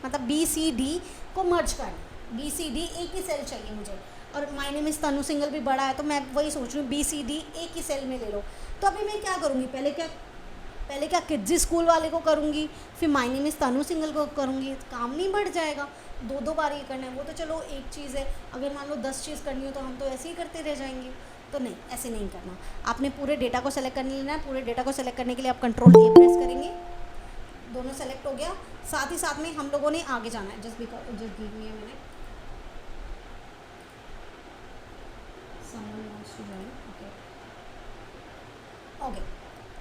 मतलब BCD को मर्ज करना है। BCD एक ही सेल चाहिए मुझे, और my name is Tanu single भी बड़ा है तो मैं वही सोच रही हूँ BCD एक ही सेल में ले लो। तो अभी मैं क्या करूँगी, पहले क्या किड्जी स्कूल वाले को करूँगी, फिर my name is Tanu single को करूँगी, काम नहीं बढ़ जाएगा। दो बार ये करना है, वो तो चलो एक चीज़ है, अगर मान लो 10 चीज़ करनी हो तो हम तो ऐसे ही करते रह जाएंगे। तो नहीं, ऐसे नहीं करना, आपने पूरे डेटा को सेलेक्ट कर लेना है। पूरे डेटा को सेलेक्ट करने के लिए आप Ctrl+A प्रेस करेंगे, दोनों सेलेक्ट हो गया। साथ ही साथ में हम लोगों ने आगे जाना है, just give me a minute, someone wants to join, okay.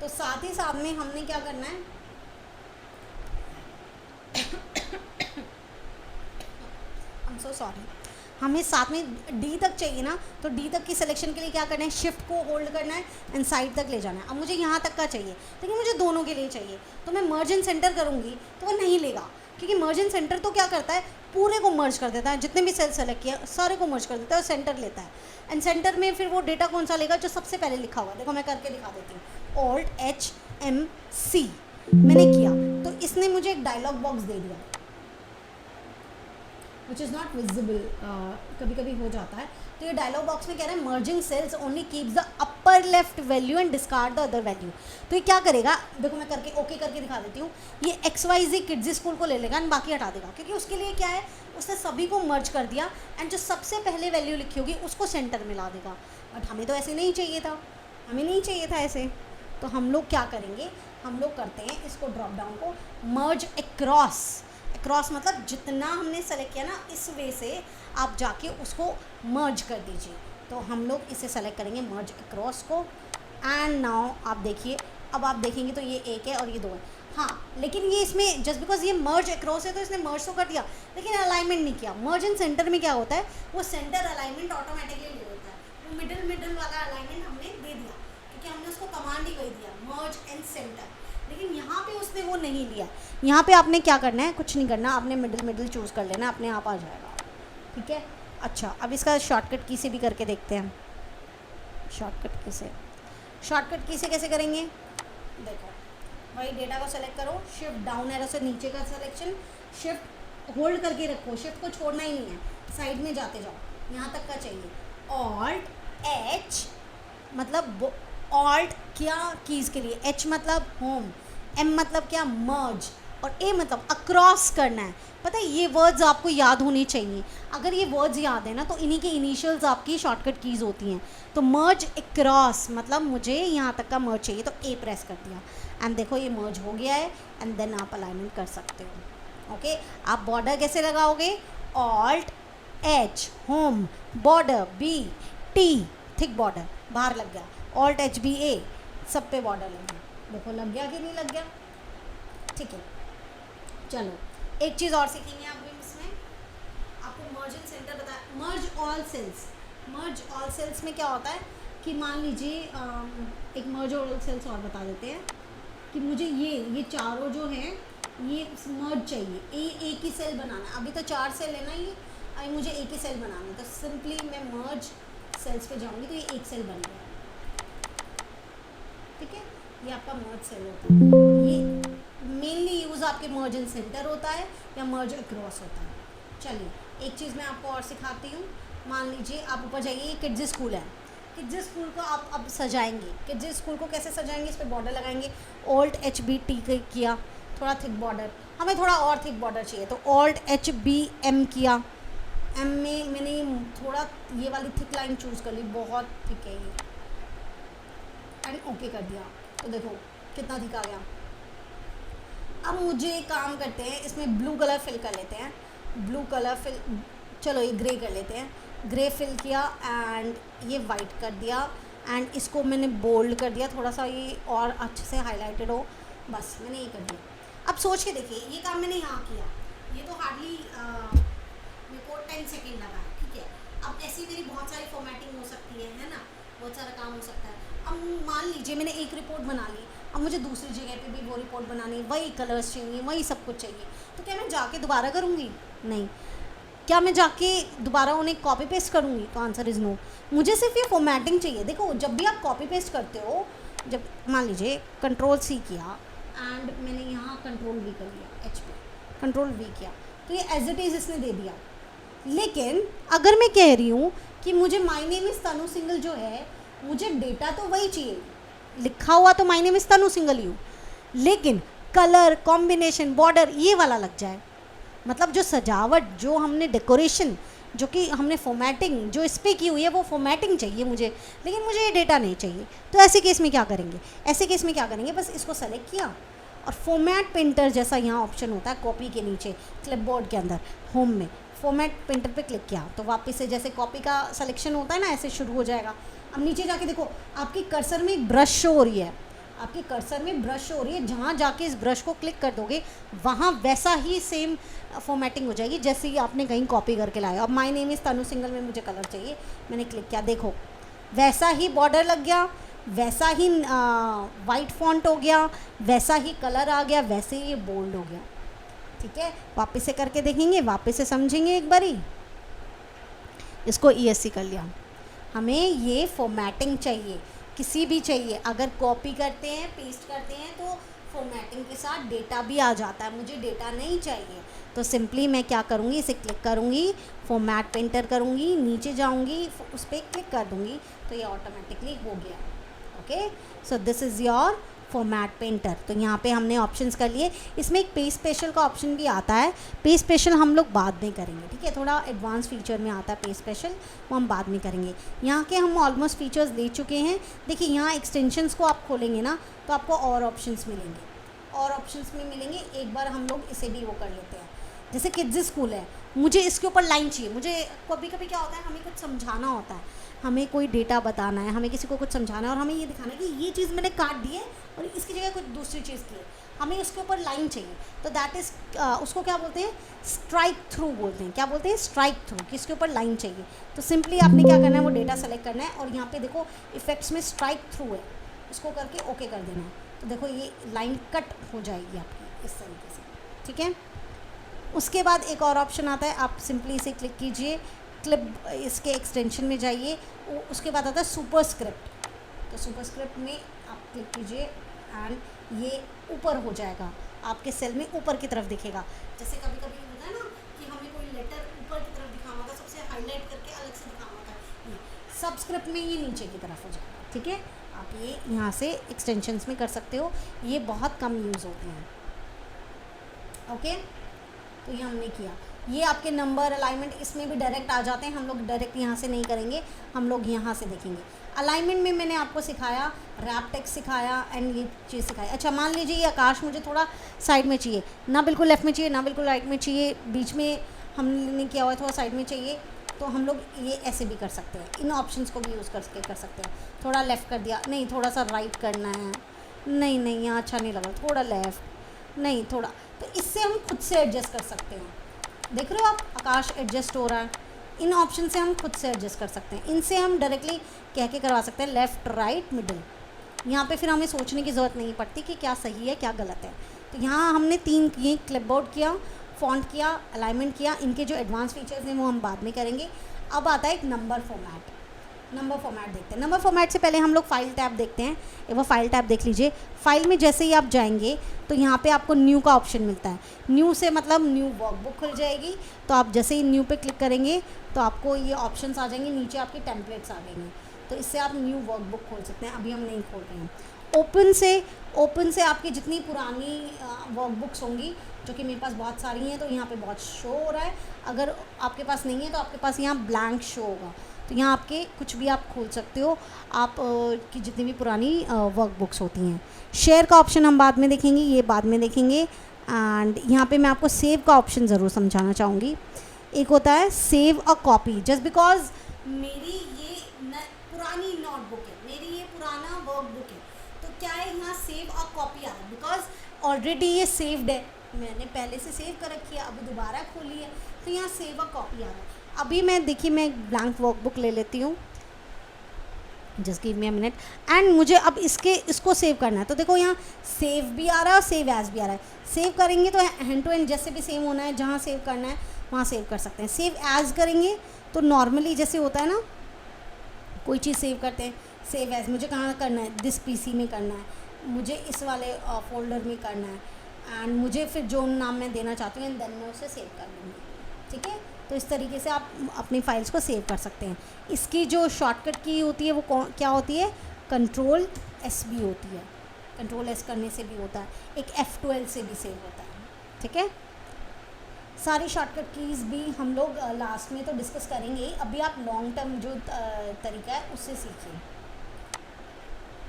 तो साथ ही साथ में हमने क्या करना है, आई एम सो सॉरी, हमें साथ में D तक चाहिए ना, तो D तक की सिलेक्शन के लिए क्या करना है, शिफ्ट को होल्ड करना है एंड साइड तक ले जाना है। अब मुझे यहाँ तक का चाहिए, लेकिन मुझे दोनों के लिए चाहिए, तो मैं मर्ज एंड सेंटर करूँगी तो वो नहीं लेगा, क्योंकि मर्ज एंड सेंटर तो क्या करता है, पूरे को मर्ज कर देता है, जितने भी सेल सेलेक्ट किया सारे को मर्ज कर देता है और सेंटर लेता है। एंड सेंटर में फिर वो डेटा कौन सा लेगा, जो सबसे पहले लिखा हुआ है। देखो मैं करके दिखा देती हूँ, Alt+H+M+C मैंने किया तो इसने मुझे एक डायलॉग बॉक्स दे दिया, विच इज़ नॉट विजिबल, कभी कभी हो जाता है। तो ये डायलॉग बॉक्स में कह रहा है merging sales only keeps the upper left value and discard the other value. तो ये क्या करेगा, देखो मैं करके ओके करके दिखा देती हूँ। ये XYZ किड्जी स्कूल को ले लेगा एंड बाकी हटा देगा, क्योंकि उसके लिए क्या है, उसने सभी को मर्ज कर दिया एंड जो सबसे पहले वैल्यू लिखी होगी उसको सेंटर में ला देगा। बट हमें तो ऐसे नहीं चाहिए था, हमें नहीं चाहिए था ऐसे। तो हम लोग क्या करेंगे, हम लोग करते हैं इसको ड्रॉप डाउन को मर्ज अक्रॉस मतलब जितना हमने सेलेक्ट किया ना, इस वे से आप जाके उसको मर्ज कर दीजिए। तो हम लोग इसे सेलेक्ट करेंगे मर्ज अक्रॉस को, एंड नाउ आप देखिए, अब आप देखेंगे तो ये एक है और ये दो है। हाँ, लेकिन ये इसमें जस्ट बिकॉज ये मर्ज अक्रॉस है तो इसने मर्ज तो कर दिया, लेकिन अलाइनमेंट नहीं किया। मर्ज एंड सेंटर में क्या होता है, वो सेंटर अलाइनमेंट ऑटोमेटिकली ले लेता है, वो मिडल वाला अलाइनमेंट हमने दे दिया, क्योंकि हमने उसको कमांड ही वही दिया, मर्ज एंड सेंटर। लेकिन यहाँ पे उसने वो नहीं लिया। यहाँ पे आपने क्या करना है, कुछ नहीं करना, आपने मिडिल चूज़ कर लेना, अपने आप आ जाएगा, ठीक है। अच्छा, अब इसका शॉर्टकट की से भी करके देखते हैं। शॉर्टकट की से कैसे करेंगे, देखो भाई, डेटा को सेलेक्ट करो, शिफ्ट डाउन एरो से नीचे का सिलेक्शन, शिफ्ट होल्ड करके रखो, शिफ्ट को छोड़ना ही नहीं है, साइड में जाते जाओ, यहाँ तक का चाहिए। Alt+H मतलब ऑल्ट क्या कीज़ के लिए, H मतलब होम, M मतलब क्या मर्ज, और A मतलब अक्रॉस करना है। पता है, ये वर्ड्स आपको याद होने चाहिए। अगर ये वर्ड्स याद है ना, तो इन्हीं के इनिशियल्स आपकी शॉर्टकट कीज़ होती हैं। तो मर्ज अक्रॉस मतलब मुझे यहाँ तक का मर्ज चाहिए, तो A प्रेस कर दिया एंड देखो ये मर्ज हो गया है, एंड देन आप अलाइनमेंट कर सकते हो। ओके, आप बॉर्डर कैसे लगाओगे, Alt+H home, border B T thick border बाहर लग गया, Alt+HBA सब पे बॉर्डर लग गया। देखो लग गया कि नहीं लग गया, ठीक है। चलो एक चीज़ और सीखेंगे आप भी इसमें, आपको मर्ज एंड सेंटर बताया, मर्ज ऑल सेल्स में क्या होता है कि मान लीजिए एक मर्ज ऑल सेल्स और बता देते हैं कि मुझे ये चारों जो हैं ये मर्ज चाहिए, एक ही सेल बनाना। अभी तो 4 सेल है ना, ये अभी मुझे एक ही सेल बनाना है, तो सिंपली मैं मर्ज सेल्स पे जाऊंगी तो ये एक सेल बन गया, ठीक है। ये आपका मर्ज सेल होता है, ये मेनली यूज़ आपके मर्ज एंड सेंटर होता है या मर्ज अक्रॉस होता है। चलिए एक चीज़ मैं आपको और सिखाती हूँ। मान लीजिए आप ऊपर जाइए, ये किड्जी स्कूल है, किड्जी स्कूल को आप अब सजाएंगे। किड्जी स्कूल को कैसे सजाएंगे, इस पर बॉर्डर लगाएंगे, Alt+HBT किया, थोड़ा थिक बॉर्डर, हमें थोड़ा और थिक बॉर्डर चाहिए तो Alt+HBM किया, M में मैंने थोड़ा ये वाली थिक लाइन चूज़ कर ली, बहुत थिक है ये, एंड ओके कर दिया। तो देखो कितना दिखा गया। अब मुझे एक काम करते हैं, इसमें ब्लू कलर फिल कर लेते हैं, ब्लू कलर फिल, चलो ये ग्रे कर लेते हैं, ग्रे फिल किया एंड ये वाइट कर दिया एंड इसको मैंने बोल्ड कर दिया थोड़ा सा, ये और अच्छे से हाईलाइटेड हो, बस मैंने ये कर दिया। अब सोच के देखिए ये काम मैंने यहाँ किया, ये तो हार्डली मेरे को 10 सेकेंड लगा, ठीक है। अब ऐसी मेरी बहुत सारी फॉर्मेटिंग हो सकती है ना, बहुत सारा काम हो सकता है। अब मान लीजिए मैंने एक रिपोर्ट बना ली, अब मुझे दूसरी जगह पे भी वो रिपोर्ट बनानी, वही कलर्स चाहिए, वही सब कुछ चाहिए, तो क्या मैं जाके दोबारा करूँगी? नहीं। क्या मैं जाके दोबारा उन्हें कॉपी पेस्ट करूँगी? तो आंसर इज़ नो। मुझे सिर्फ ये फॉर्मेटिंग चाहिए। देखो जब भी आप कॉपी पेस्ट करते हो, जब मान लीजिए कंट्रोल सी किया एंड मैंने यहाँ कंट्रोल वी कर लिया, एच पे कंट्रोल वी किया, तो ये एज इट इज़ इसने दे दिया। लेकिन अगर मैं कह रही हूँ कि मुझे my name is Tanu single जो है, मुझे डेटा तो वही चाहिए, लिखा हुआ तो my name is Tanu single you, लेकिन कलर कॉम्बिनेशन बॉर्डर ये वाला लग जाए, मतलब जो सजावट, जो हमने डेकोरेशन, जो कि हमने फॉर्मेटिंग जो इस पर की हुई है वो फॉर्मेटिंग चाहिए मुझे, लेकिन मुझे ये डेटा नहीं चाहिए। तो ऐसे केस में क्या करेंगे? ऐसे केस में क्या करेंगे, बस इसको सेलेक्ट किया और फॉर्मेट पेंटर जैसा यहाँ ऑप्शन होता है कॉपी के नीचे क्लिपबोर्ड के अंदर होम में, फॉर्मेट पेंटर पे क्लिक किया तो वापस से जैसे कॉपी का सिलेक्शन होता है ना, ऐसे शुरू हो जाएगा। अब नीचे जाके देखो आपकी कर्सर में एक ब्रश शो हो रही है, आपकी कर्सर में ब्रश हो रही है, जहाँ जाके इस ब्रश को क्लिक कर दोगे वहाँ वैसा ही सेम फॉर्मेटिंग हो जाएगी जैसे ही आपने कहीं कॉपी करके लाया। अब my name is Tanu single में मुझे कलर चाहिए, मैंने क्लिक किया, देखो वैसा ही बॉर्डर लग गया, वैसा ही वाइट फॉन्ट हो गया, वैसा ही कलर आ गया, वैसे ही ये बोल्ड हो गया। ठीक है, वापस से करके देखेंगे, वापस से समझेंगे एक बारी। इसको ESC कर लिया। हमें ये फॉर्मेटिंग चाहिए, किसी भी चाहिए, अगर कॉपी करते हैं पेस्ट करते हैं तो फॉर्मेटिंग के साथ डेटा भी आ जाता है। मुझे डेटा नहीं चाहिए तो सिंपली मैं क्या करूँगी, इसे क्लिक करूँगी, फॉर्मेट पेंटर करूँगी, नीचे जाऊँगी, उस पर क्लिक कर दूँगी तो ये ऑटोमेटिकली हो गया। Okay, so this is your format painter. तो यहाँ पे हमने ऑप्शंस कर लिए। इसमें एक पेज स्पेशल का ऑप्शन भी आता है, पेज स्पेशल हम लोग बाद में करेंगे, ठीक है, थोड़ा एडवांस फीचर में आता है पेज स्पेशल, वो हम बाद में करेंगे। यहाँ के हम ऑलमोस्ट फीचर्स ले चुके हैं। देखिए यहाँ एक्सटेंशंस को आप खोलेंगे ना तो आपको और ऑप्शंस मिलेंगे, और ऑप्शंस में मिलेंगे। एक बार हम लोग इसे भी वो कर लेते हैं, जैसे किड्स स्कूल है, मुझे इसके ऊपर लाइन चाहिए, मुझे कभी कभी क्या होता है हमें कुछ समझाना होता है, हमें कोई डेटा बताना है, हमें किसी को कुछ समझाना है और हमें ये दिखाना है कि ये चीज़ मैंने काट दी है और इसकी जगह कुछ दूसरी चीज़ की है, हमें इसके ऊपर लाइन चाहिए। तो दैट इज़ उसको क्या बोलते हैं, स्ट्राइक थ्रू बोलते हैं। क्या बोलते हैं, स्ट्राइक थ्रू, कि इसके ऊपर लाइन चाहिए। तो सिंपली आपने क्या करना है, वो डेटा सेलेक्ट करना है और यहाँ पे देखो इफेक्ट्स में स्ट्राइक थ्रू है, उसको करके ओके कर देना है। तो देखो ये लाइन कट हो जाएगी आपकी इस तरीके से, ठीक है। उसके बाद एक और ऑप्शन आता है, आप सिंपली इसे क्लिक कीजिए, क्लिप इसके एक्सटेंशन में जाइए, उसके बाद आता है सुपर स्क्रिप्ट। तो सुपर स्क्रिप्ट में आप क्लिक कीजिए एंड ये ऊपर हो जाएगा, आपके सेल में ऊपर की तरफ दिखेगा। जैसे कभी कभी होता है ना कि हमें कोई लेटर ऊपर की तरफ दिखाना होता है, सबसे हाईलाइट करके अलग से दिखाना होता है, सब स्क्रिप्ट में ये नीचे की तरफ हो जाएगा, ठीक है। आप ये यहाँ से एक्सटेंशंस में कर सकते हो, ये बहुत कम यूज़ होते हैं। ओके, तो ये हमने किया। ये आपके नंबर अलाइनमेंट इसमें भी डायरेक्ट आ जाते हैं, हम लोग डायरेक्ट यहाँ से नहीं करेंगे, हम लोग यहाँ से देखेंगे। अलाइनमेंट में मैंने आपको सिखाया, रैप टेक्स्ट सिखाया एंड ये चीज़ सिखाई। अच्छा मान लीजिए ये आकाश मुझे थोड़ा साइड में चाहिए, ना बिल्कुल लेफ्ट में चाहिए ना बिल्कुल राइट में चाहिए, बीच में हमने किया हुआ है, थोड़ा साइड में चाहिए, तो हम लोग ये ऐसे भी कर सकते हैं। इन ऑप्शंस को भी यूज़ करके कर सकते हैं। थोड़ा लेफ़्ट कर दिया, नहीं थोड़ा सा राइट करना है, नहीं नहीं यहाँ अच्छा नहीं लगा, थोड़ा लेफ़्ट, नहीं थोड़ा, तो इससे हम खुद से एडजस्ट कर सकते हैं। देख रहे हो आप, आकाश एडजस्ट हो रहा है। इन ऑप्शन से हम खुद से एडजस्ट कर सकते हैं, इनसे हम डायरेक्टली कह के करवा सकते हैं लेफ़्ट राइट मिडिल। यहाँ पे फिर हमें सोचने की ज़रूरत नहीं पड़ती कि क्या सही है क्या गलत है। तो यहाँ हमने 3 किए, क्लिपबोर्ड किया, फॉन्ट किया, अलाइनमेंट किया। इनके जो एडवांस फीचर्स हैं वो हम बाद में करेंगे। अब आता है एक नंबर फॉर्मेट। नंबर फॉर्मेट देखते हैं। नंबर फॉर्मेट से पहले हम लोग फाइल टैब देखते हैं। एक बार फाइल टैब देख लीजिए। फाइल में जैसे ही आप जाएंगे तो यहाँ पे आपको न्यू का ऑप्शन मिलता है। न्यू से मतलब न्यू वर्कबुक खुल जाएगी। तो आप जैसे ही न्यू पे क्लिक करेंगे तो आपको ये ऑप्शंस आ जाएंगे, नीचे आपके टेम्पलेट्स आ जाएंगे। तो इससे आप न्यू वर्कबुक खोल सकते हैं। अभी हम नहीं खोल रहे हैं। ओपन से आपकी जितनी पुरानी वर्कबुक्स होंगी, जो कि मेरे पास बहुत सारी हैं, तो यहाँ पे बहुत शो हो रहा है। अगर आपके पास नहीं है तो आपके पास यहाँ ब्लैंक शो होगा। तो यहाँ आपके कुछ भी आप खोल सकते हो, आप की जितनी भी पुरानी वर्क बुक्स होती हैं। शेयर का ऑप्शन हम बाद में देखेंगे, ये बाद में देखेंगे। एंड यहाँ पे मैं आपको सेव का ऑप्शन ज़रूर समझाना चाहूँगी। एक होता है save a copy, just because मेरी ये पुरानी नोटबुक है, मेरी ये पुराना वर्क बुक है, तो क्या है यहाँ सेव अ कॉपी आ रहा है, बिकॉज ऑलरेडी ये सेव्ड है, मैंने पहले से सेव कर रखी है, अभी दोबारा खोली है, तो यहाँ सेव अ कॉपी आ रहा है। अभी मैं देखिए मैं एक ब्लैंक वर्क बुक ले लेती हूँ, just give me a minute. And मुझे अब इसको सेव करना है, तो देखो यहाँ सेव भी आ रहा है और सेव एज भी आ रहा है। सेव करेंगे तो हैंड टू हैंड जैसे भी सेव होना है, जहाँ सेव करना है वहाँ सेव कर सकते हैं। सेव एज करेंगे तो नॉर्मली जैसे होता है ना, कोई चीज़ सेव करते हैं, सेव एज मुझे कहाँ करना है, दिस पीसी में करना है, मुझे इस वाले फोल्डर में करना है, एंड मुझे फिर जो नाम मैं देना चाहती हूँ देन मैं उसे सेव कर लूँगी। ठीक है, तो इस तरीके से आप अपनी फाइल्स को सेव कर सकते हैं। इसकी जो शॉर्टकट की होती है वो क्या होती है, कंट्रोल एस भी होती है, कंट्रोल एस करने से भी होता है, एक F12 से भी सेव होता है। ठीक है, सारी शॉर्टकट कीज़ भी हम लोग लास्ट में तो डिस्कस करेंगे, अभी आप लॉन्ग टर्म जो तरीका है उससे सीखिए।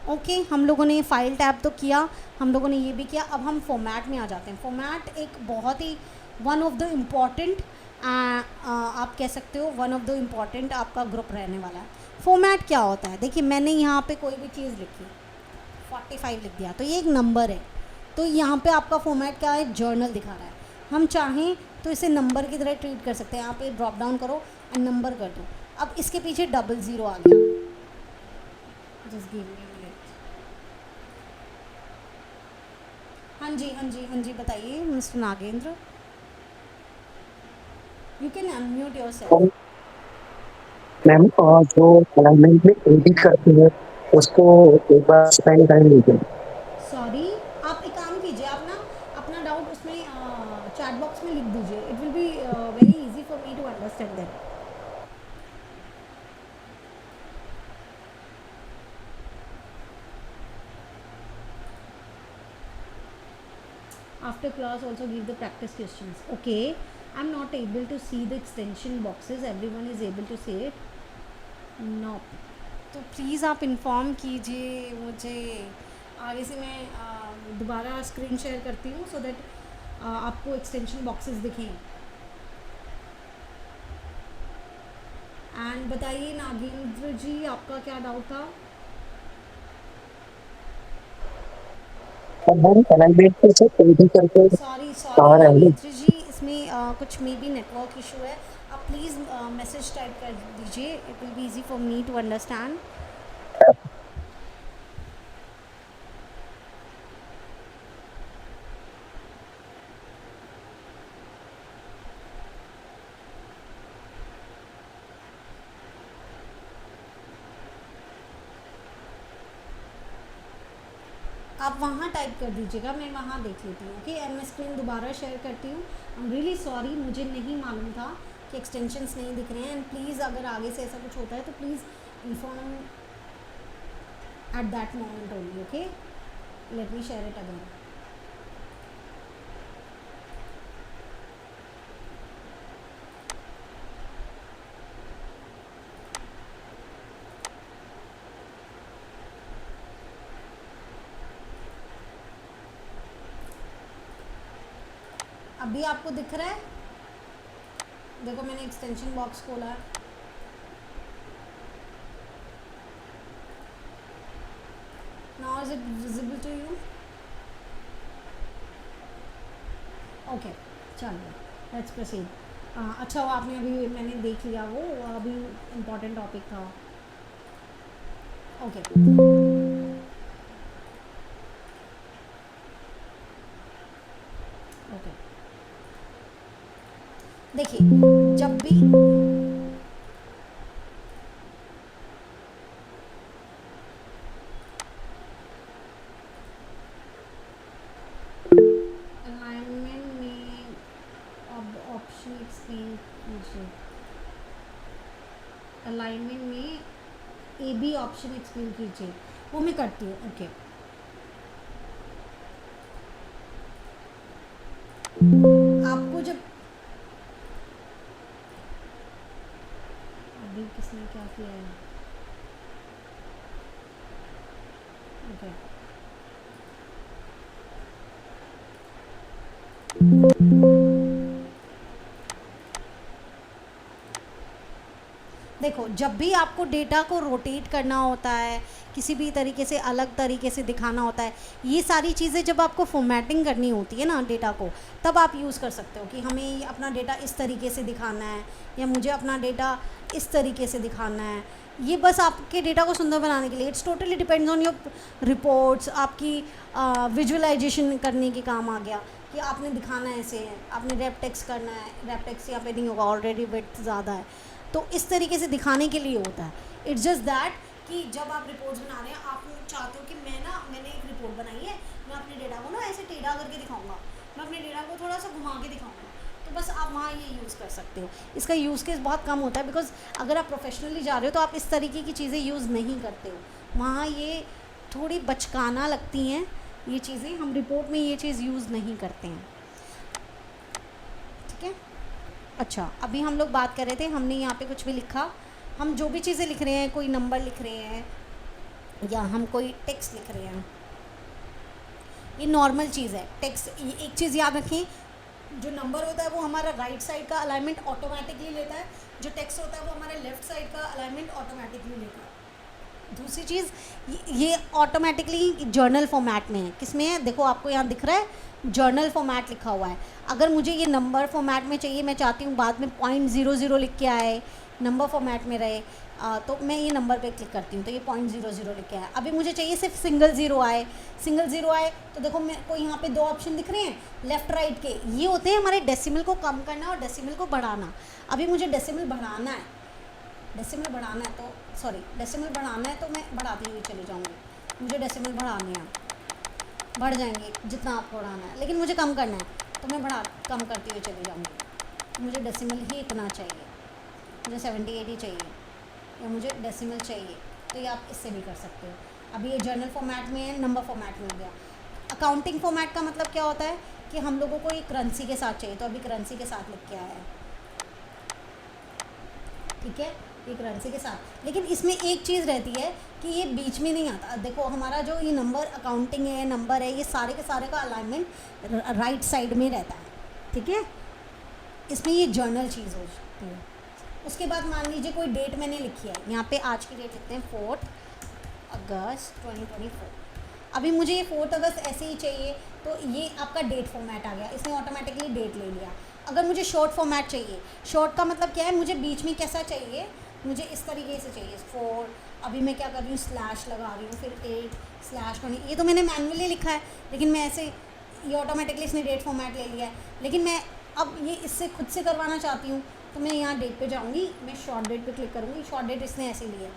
ओके, हम लोगों ने फाइल टैब तो किया, हम लोगों ने ये भी किया, अब हम फॉर्मेट में आ जाते हैं। फॉर्मेट एक बहुत ही वन ऑफ द इम्पॉर्टेंट, आप कह सकते हो वन ऑफ द इम्पॉर्टेंट आपका ग्रुप रहने वाला है। फॉर्मेट क्या होता है, देखिए मैंने यहाँ पे कोई भी चीज़ लिखी, 45 लिख दिया, तो ये एक नंबर है, तो यहाँ पे आपका फॉर्मेट क्या है, जर्नल दिखा रहा है। हम चाहें तो इसे नंबर की तरह ट्रीट कर सकते हैं, यहाँ पे ड्रॉप डाउन करो एंड नंबर कर दो। अब इसके पीछे 00 आ गया, जस्ट गिव मी। हाँ जी हाँ जी हाँ जी, बताइए mister Nagendra, you can unmute your self. Ma'am जो अलाइनमेंट में एडिट करते हैं उसको एक बार स्पेंड टाइम लीजिए। सॉरी, आप एक काम कीजिए, आप ना अपना डाउट उसमें चैट बॉक्स में लिख दीजिए, it will be very easy for me to understand that. After class also give the practice questions. Okay, I'm not able to see the extension boxes, everyone is able to see it. No, तो please आप inform कीजिए मुझे, आगे से मैं दोबारा screen share करती हूँ सो दैट आपको एक्सटेंशन बॉक्सेस दिखें। एंड बताइए नागेंद्र जी, आपका क्या डाउट था? और मैम अलाइनमेंट पे से एडिट करके सॉरी सॉरी कहाँ रहेंगे। नागेंद्र जी, इसमें कुछ मे बी नेटवर्क इशू है, आप प्लीज़ मैसेज टाइप कर दीजिए, it will be easy for me to understand. आप वहाँ टाइप कर दीजिएगा, मैं वहाँ देख लेती हूँ। ओके, एंड मैं स्क्रीन दोबारा शेयर करती हूँ। आई एम रियली सॉरी, मुझे नहीं मालूम था कि एक्सटेंशंस नहीं दिख रहे हैं, एंड प्लीज़ अगर आगे से ऐसा कुछ होता है तो please inform at that moment only. Okay, let me share it again. अभी आपको दिख रहा है, देखो मैंने एक्सटेंशन बॉक्स खोला है। Now is it visible to you? Okay, चलिए लेट्स प्रोसीड। अच्छा वो आपने अभी मैंने देख लिया, वो अभी इम्पोर्टेंट टॉपिक था। ओके, ओके, देखिए जब भी अलाइनमेंट में अब ऑप्शन एक्सप्लेन कीजिए, अलाइनमेंट में ए बी ऑप्शन एक्सप्लेन कीजिए, वो मैं करती हूँ। ओके, आपको जब अभी किसने क्या किया है? ओके देखो, जब भी आपको डेटा को रोटेट करना होता है, किसी भी तरीके से अलग तरीके से दिखाना होता है, ये सारी चीज़ें जब आपको फॉर्मेटिंग करनी होती है ना डेटा को, तब आप यूज़ कर सकते हो कि हमें अपना डेटा इस तरीके से दिखाना है या मुझे अपना डेटा इस तरीके से दिखाना है। ये बस आपके डेटा को सुंदर बनाने के लिए, it's totally depends on your reports, आपकी विजुअलाइजेशन करने के काम आ गया कि आपने दिखाना ऐसे है, आपने रैप टेक्स्ट करना है, रैप टेक्स्ट यहाँ पे नहीं होगा, ऑलरेडी विड्थ ज़्यादा है, तो इस तरीके से दिखाने के लिए होता है। इट्स जस्ट दैट कि जब आप रिपोर्ट्स बना रहे हैं, आप चाहते हो कि मैंने एक रिपोर्ट बनाई है, मैं अपने डेटा को ना ऐसे टेढ़ा करके दिखाऊंगा, मैं अपने डेटा को थोड़ा सा घुमा के दिखाऊंगा, तो बस आप वहाँ ये यूज़ कर सकते हो। इसका यूज़ केस बहुत कम होता है, बिकॉज अगर आप प्रोफेशनली जा रहे हो तो आप इस तरीके की चीज़ें यूज़ नहीं करते हो, वहाँ ये थोड़ी बचकाना लगती हैं ये चीज़ें, हम रिपोर्ट में ये चीज़ यूज़ नहीं करते हैं। ठीक है, अच्छा अभी हम लोग बात कर रहे थे, हमने यहाँ पे कुछ भी लिखा, हम जो भी चीज़ें लिख रहे हैं, कोई नंबर लिख रहे हैं या हम कोई टेक्स्ट लिख रहे हैं, ये नॉर्मल चीज़ है। टेक्स्ट, ये एक चीज़ याद रखें, जो नंबर होता है वो हमारा राइट साइड का अलाइनमेंट ऑटोमेटिकली लेता है, जो टेक्स्ट होता है वो हमारे लेफ्ट साइड का अलाइनमेंट ऑटोमेटिकली लेता है। दूसरी चीज़, ये ऑटोमेटिकली जर्नल फॉर्मेट में है। किस में है? देखो आपको यहाँ दिख रहा है जर्नल फॉर्मेट लिखा हुआ है। अगर मुझे ये नंबर फॉर्मेट में चाहिए, मैं चाहती हूँ बाद में 0.00 लिख के आए, नंबर फॉर्मेट में रहे, तो मैं ये नंबर पे क्लिक करती हूँ तो ये 0.00 लिख के आया। अभी मुझे चाहिए सिर्फ सिंगल ज़ीरो आए, तो देखो मेरे को यहाँ पे दो ऑप्शन दिख रहे हैं लेफ़्ट राइट के, ये होते हैं हमारे डेसिमल को कम करना और डेसिमल को बढ़ाना। अभी मुझे डेसिमल बढ़ाना है, डेसिमल बढ़ाना है तो मैं बढ़ाती हुई चली जाऊँगी। मुझे डेसिमल बढ़ाने हैं, बढ़ जाएंगे जितना आपको बढ़ाना है, लेकिन मुझे कम करना है तो मैं कम करती हुई चली जाऊँगी। मुझे डेसिमल ही इतना चाहिए, मुझे 78 ही चाहिए या मुझे डेसिमल चाहिए, तो ये आप इससे भी कर सकते हो। अभी ये जर्नल फॉर्मेट में है, नंबर फॉर्मेट में हो गया। अकाउंटिंग फॉर्मेट का मतलब क्या होता है कि हम लोगों को ये करेंसी के साथ चाहिए, तो अभी करेंसी के साथ लिख के आया है। ठीक है, ये करेंसी के साथ, लेकिन इसमें एक चीज़ रहती है कि ये बीच में नहीं आता। देखो हमारा जो ये नंबर अकाउंटिंग है, नंबर है, ये सारे के सारे का अलाइनमेंट राइट साइड में रहता है। ठीक है, इसमें ये जर्नल चीज़ हो सकती है। उसके बाद मान लीजिए कोई डेट मैंने लिखी है, यहाँ पे आज की डेट लिखते हैं 4 अगस्त 2024। अभी मुझे ये 4 अगस्त ऐसे ही चाहिए, तो ये आपका डेट फॉर्मेट आ गया, इसने ऑटोमेटिकली डेट ले लिया। अगर मुझे शॉर्ट फॉर्मेट चाहिए, शॉर्ट का मतलब क्या है, मुझे बीच में कैसा चाहिए, मुझे इस तरीके से चाहिए 4, अभी मैं क्या कर रही हूँ स्लैश लगा रही हूँ, फिर 8/20। ये तो मैंने मैनुअली लिखा है, लेकिन मैं ऐसे, ये ऑटोमेटिकली इसने डेट फॉर्मेट ले लिया है, लेकिन मैं अब ये इससे खुद से करवाना चाहती हूँ, तो मैं यहाँ डेट पे जाऊँगी, मैं शॉर्ट डेट पे क्लिक करूँगी। शॉर्ट डेट इसने ऐसे ली है,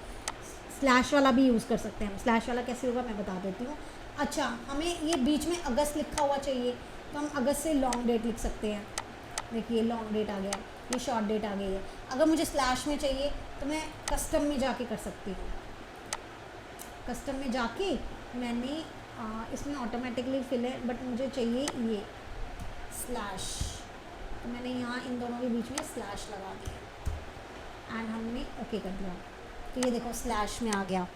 स्लैश वाला भी यूज़ कर सकते हैं हम। स्लैश वाला कैसे होगा मैं बता देती हूँ। अच्छा, हमें ये बीच में अगस्त लिखा हुआ चाहिए, तो हम अगस्त से लॉन्ग डेट लिख सकते हैं। देखिए लॉन्ग डेट आ गया, ये शॉर्ट डेट आ गई है। अगर मुझे स्लैश में चाहिए तो मैं कस्टम में जाके कर सकती हूँ। कस्टम में जाके मैंने इसमें ऑटोमेटिकली फिल है, बट मुझे चाहिए ये स्लैश, तो मैंने यहाँ इन दोनों के बीच में स्लैश लगा दिया एंड हमने ओके कर दिया, तो ये देखो स्लैश में आ गया।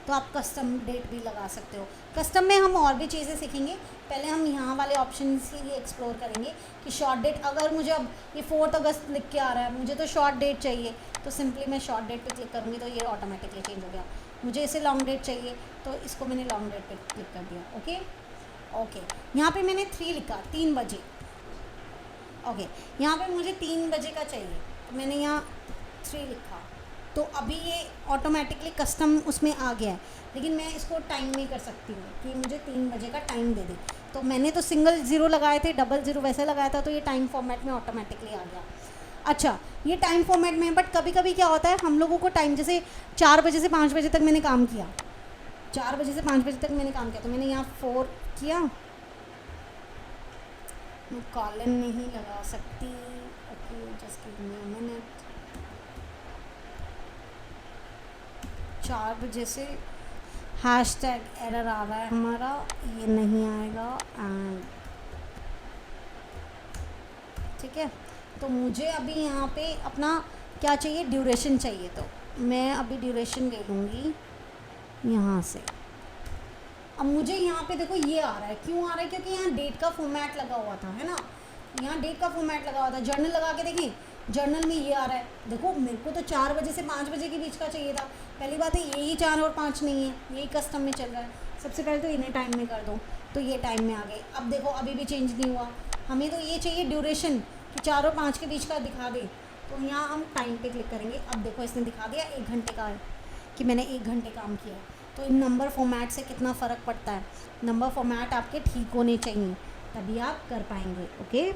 तो आप कस्टम डेट भी लगा सकते हो। कस्टम में हम और भी चीज़ें सीखेंगे, पहले हम यहाँ वाले ऑप्शन से ये एक्सप्लोर करेंगे कि शॉर्ट डेट, अगर मुझे अब ये 4 अगस्त लिख के आ रहा है, मुझे तो शॉर्ट डेट चाहिए, तो सिंपली मैं शॉर्ट डेट पे क्लिक करूँगी तो ये ऑटोमेटिकली चेंज हो गया। मुझे इसे लॉन्ग डेट चाहिए, तो इसको मैंने लॉन्ग डेट पे क्लिक कर दिया। ओके, यहाँ पे मैंने 3 लिखा, 3 बजे। ओके, यहाँ पे मुझे 3 बजे का चाहिए, तो मैंने यहाँ 3 लिखा, तो अभी ये ऑटोमेटिकली कस्टम उसमें आ गया है, लेकिन मैं इसको टाइम नहीं कर सकती हूँ कि मुझे 3 बजे का टाइम दे दे। तो मैंने तो सिंगल ज़ीरो लगाए थे, डबल ज़ीरो वैसे लगाया था, तो ये टाइम फॉर्मेट में ऑटोमेटिकली आ गया। अच्छा, ये टाइम फॉर्मेट में, बट कभी कभी क्या होता है, हम लोगों को टाइम, जैसे 4 बजे से 5 बजे तक मैंने काम किया, 4 बजे से 5 बजे तक मैंने काम किया, तो मैंने यहाँ 4 किया, मैं कॉलन नहीं लगा सकती। Okay, just give me a minute. 4 बजे से हैशटैग एरर आ रहा है हमारा, ये नहीं आएगा एंड ठीक है। तो मुझे अभी यहाँ पे अपना क्या चाहिए, ड्यूरेशन चाहिए, तो मैं अभी ड्यूरेशन ले लूँगी यहाँ से। अब मुझे यहाँ पे देखो ये आ रहा है, क्यों आ रहा है? क्योंकि यहाँ डेट का फॉर्मेट लगा हुआ था, है ना, यहाँ डेट का फॉर्मेट लगा हुआ था। जर्नल लगा के देखें, जर्नल में ये आ रहा है। देखो मेरे को तो 4 बजे से 5 बजे के बीच का चाहिए था। पहली बात है यही 4 और 5 नहीं है, यही कस्टम में चल रहा है। सबसे पहले तो इन्हें टाइम में कर दो, तो ये टाइम में आ गए। अब देखो अभी भी चेंज नहीं हुआ, हमें तो ये चाहिए ड्यूरेशन कि 4 और 5 के बीच का दिखा दे। तो यहाँ हम टाइम पे क्लिक करेंगे। अब देखो इसने दिखा दिया 1 घंटे का है कि मैंने 1 घंटे काम किया है। तो इन नंबर फॉर्मेट से कितना फ़र्क पड़ता है। नंबर फॉर्मेट आपके ठीक होने चाहिए, तभी आप कर पाएंगे। ओके,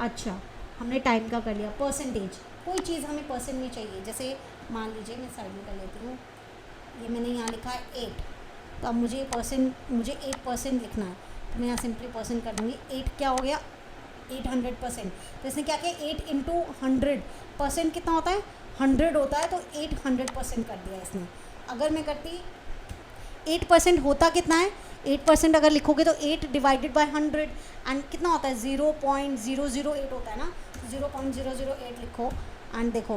अच्छा हमने टाइम का कर लिया। परसेंटेज, कोई चीज़ हमें परसेंट में चाहिए। जैसे मान लीजिए मैं साइड में कर लेती हूँ, ये मैंने यहाँ लिखा है 8, तो अब मुझे मुझे 8% लिखना है, तो मैं यहाँ सिंपली परसेंट कर दूँगी। 8 क्या हो गया? 800%। तो इसने क्या किया, 8 इंटू 100%, कितना होता है? 100 होता है, तो 800% कर दिया इसने। अगर मैं करती 8% होता कितना है? 8% अगर लिखोगे तो 8 डिवाइडेड बाय 100 एंड कितना होता है? 0.008 होता है ना, 0.008 लिखो एंड देखो।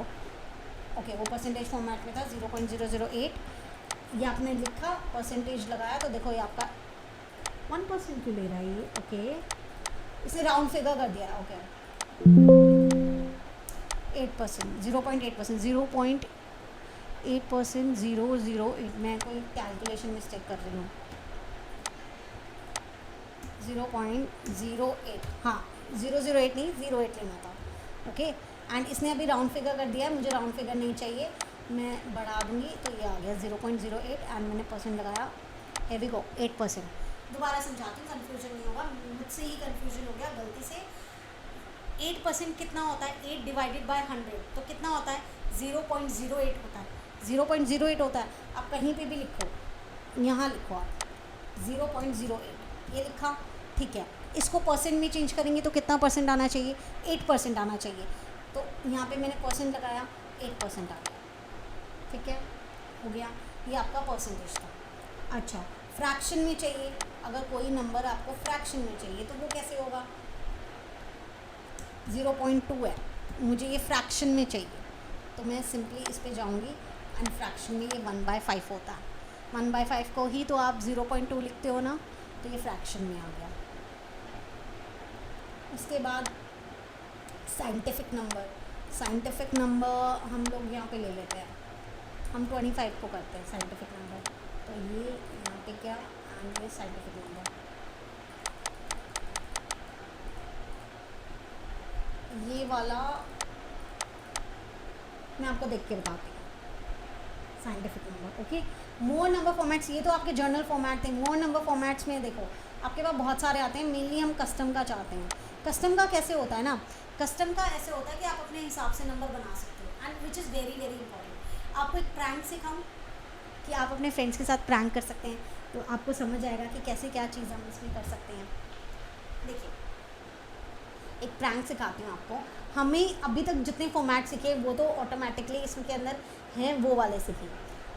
ओके, वो परसेंटेज फॉर्मेट में था 0.008, ये आपने लिखा, परसेंटेज लगाया, तो देखो ये आपका 1% क्यों ले रहा है ये? ओके, इसे राउंड फिगर कर दिया। ओके, 8%, 0.8%, 0.8%, 008, मैं कोई कैलकुलेशन मिस्टेक कर रही हूँ। 0.08, हाँ 008 नहीं 08 लेना था। ओके, एंड इसने अभी राउंड फिगर कर दिया है, मुझे राउंड फिगर नहीं चाहिए, मैं बढ़ा दूँगी, तो ये आ गया 0.08 एंड मैंने परसेंट लगाया। है वी गो 8%। दोबारा समझाती हूँ, कन्फ्यूजन नहीं होगा, मुझसे ही कन्फ्यूजन हो गया गलती से। 8% कितना होता है? 8 डिवाइडेड बाय 100, तो कितना होता है? 0.08 होता है। 0.08 होता है। आप कहीं पे भी लिखो, यहाँ लिखो आप 0.08, ये लिखा, ठीक है। इसको परसेंट में चेंज करेंगे तो कितना परसेंट आना चाहिए? 8% आना चाहिए। तो यहाँ पे मैंने परसेंट लगाया, 8% आ गया, ठीक है, हो गया। ये आपका परसेंटेज था। अच्छा, फ्रैक्शन में चाहिए, अगर कोई नंबर आपको फ्रैक्शन में चाहिए तो वो कैसे होगा? 0.2 है, मुझे ये फ्रैक्शन में चाहिए, तो मैं सिंपली इस पे जाऊंगी एंड फ्रैक्शन में ये 1/5 होता है। 1/5 को ही तो आप 0.2 लिखते हो ना, तो ये फ्रैक्शन में आ गया। उसके बाद साइंटिफिक नंबर, साइंटिफिक नंबर हम लोग यहाँ पे ले लेते हैं, हम 25 को करते हैं साइंटिफिक नंबर। तो ये यहाँ पे क्या, एंड ये साइंटिफिक नंबर, ये वाला मैं आपको देख के बताती हूँ। Scientific number, okay. मोर नंबर फॉर्मेट्स, ये तो आपके जर्नल फॉर्मेट थे। मोर नंबर फॉर्मेट्स में देखो आपके पास बहुत सारे आते हैं, मेनली हम कस्टम का चाहते हैं। कस्टम का कैसे होता है ना, कस्टम का ऐसे होता है कि आप अपने हिसाब से नंबर बना सकते हो, and which is very very important. आपको एक प्रैंक सिखाऊं कि आप अपने फ्रेंड्स के साथ प्रैंक कर सकते हैं, तो आपको समझ आएगा कि कैसे क्या चीज़ हम इसमें कर सकते हैं। देखिए, एक प्रैंक सिखाती हूँ आपको। हमें अभी तक जितने फॉर्मेट सीखे वो तो ऑटोमेटिकली इसके अंदर हैं, वो वाले सीखे।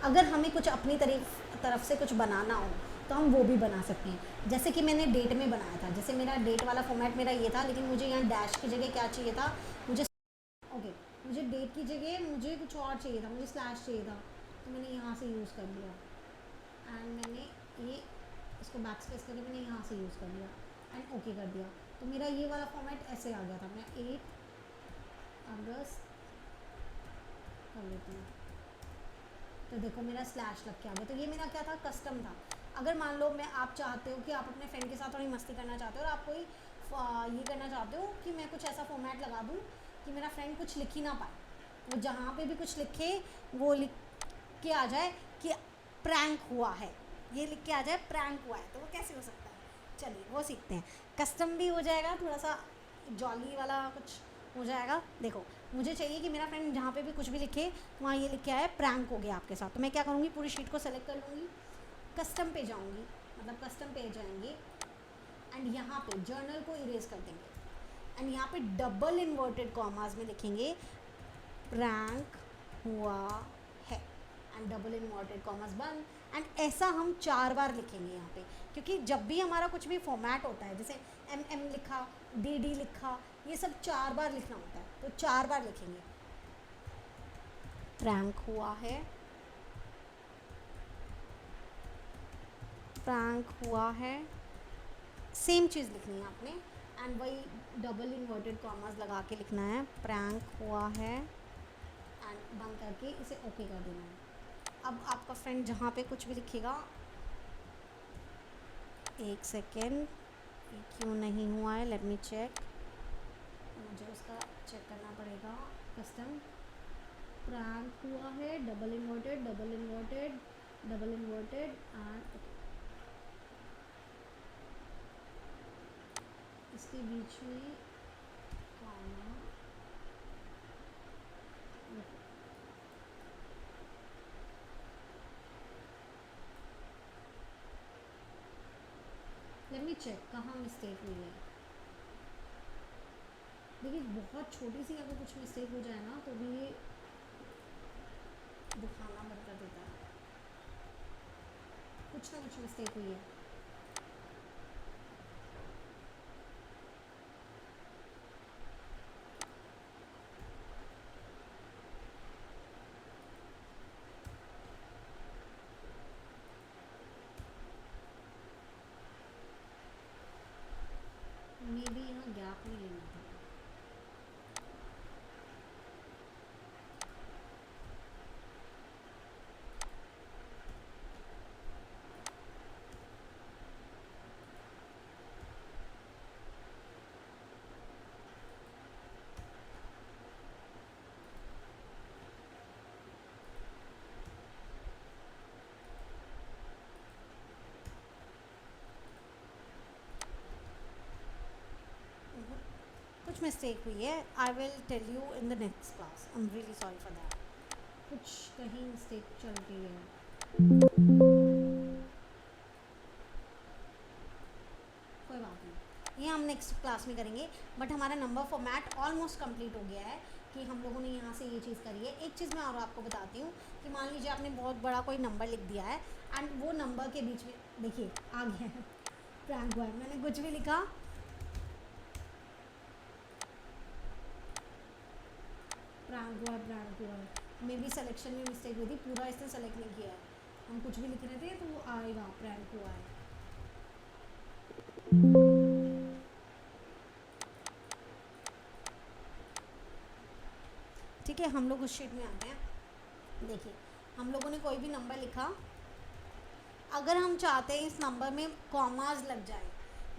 अगर हमें कुछ अपनी तरफ से कुछ बनाना हो तो हम वो भी बना सकते हैं। जैसे कि मैंने डेट में बनाया था, जैसे मेरा डेट वाला फॉर्मेट मेरा ये था, लेकिन मुझे यहाँ डैश की जगह क्या चाहिए था, मुझे ओके, मुझे डेट की जगह मुझे कुछ और चाहिए था, मुझे स्लैश चाहिए था, तो मैंने यहाँ से यूज़ कर लिया एंड मैंने ये इसको बैक स्पेस करके मैंने यहाँ से यूज़ कर लिया एंड ओके कर दिया। तो मेरा ये वाला फॉर्मेट ऐसे आ गया था। मैं 8 अगस्त कर लेती हूँ, तो देखो मेरा स्लैश लग के आ गया। तो ये मेरा क्या था, कस्टम था। अगर मान लो मैं आप चाहते हो कि आप अपने फ्रेंड के साथ थोड़ी मस्ती करना चाहते हो और आप कोई ये करना चाहते हो कि मैं कुछ ऐसा फॉर्मेट लगा दूँ कि मेरा फ्रेंड कुछ लिख ही ना पाए, वो जहाँ पे भी कुछ लिखे वो लिख के आ जाए कि प्रैंक हुआ है, ये लिख के आ जाए प्रैंक हुआ है, तो वो कैसे हो सकता है? चलिए वो सीखते हैं। कस्टम भी हो जाएगा, थोड़ा सा जॉली वाला कुछ हो जाएगा। देखो मुझे चाहिए कि मेरा फ्रेंड जहाँ पे भी कुछ भी लिखे वहाँ ये लिख के आया प्रैंक हो गया आपके साथ। तो मैं क्या करूँगी, पूरी शीट को सेलेक्ट कर लूँगी, कस्टम पे जाऊँगी, मतलब कस्टम पे जाएंगे एंड यहाँ पे जर्नल को इरेज कर देंगे एंड यहाँ पे डबल इन्वर्टेड कॉमास में लिखेंगे प्रैंक हुआ है एंड डबल इन्वर्टेड कॉमास बंद। एंड ऐसा हम 4 बार लिखेंगे यहाँ पे, क्योंकि जब भी हमारा कुछ भी फॉर्मेट होता है, जैसे MM लिखा, DD लिखा, ये सब 4 बार लिखना होता है, तो 4 बार लिखेंगे। प्रैंक हुआ है, प्रैंक हुआ है, सेम चीज़ लिखनी है आपने एंड वही डबल इन्वर्टेड कॉमर्स लगा के लिखना है, प्रैंक हुआ है एंड बंद करके इसे ओके कर देना है। अब आपका फ्रेंड जहाँ पे कुछ भी लिखेगा, एक सेकेंड, क्यों नहीं हुआ है, लेट मी चेक, मुझे उसका चेक करना पड़ेगा। कस्टम प्रैंक हुआ है, double inverted, double inverted, double inverted and इसके बीच में कॉमा, लेट मी चेक कहाँ मिस्टेक हुई है। देखिए बहुत छोटी सी अगर कुछ मिस्टेक हो जाए ना तो भी ये दिखाना बंद कर देता है, कुछ ना कुछ मिस्टेक हुई है। मे बी यहाँ गैप नहीं लेना था। कुछ मिस्टेक हुई है, I will tell you in the next class, I am really sorry for that. कुछ कहीं मिस्टेक चल रही है, कोई बात नहीं, ये हम नेक्स्ट क्लास में करेंगे। बट हमारा नंबर फॉर्मेट ऑलमोस्ट कंप्लीट हो गया है कि हम लोगों ने यहाँ से ये चीज़ करी है। एक चीज़ मैं और आपको बताती हूँ कि मान लीजिए आपने बहुत बड़ा कोई नंबर लिख दिया है एंड वो नंबर के बीच में देखिए आ गया है प्रैंक हुआ है, मैंने कुछ भी लिखा, प्रैंक हुआ है, प्रैंक हुआ है, मे बी सिलेक्शन में मिस्टेक हुई थी, पूरा इसने सेलेक्ट नहीं किया है, हम कुछ भी लिख रहे थे तो वो आएगा प्रैंक हुआ है। ठीक है, हम लोग उस शीट में आते हैं। देखिए हम लोगों ने कोई भी नंबर लिखा, अगर हम चाहते हैं इस नंबर में कॉमास लग जाए,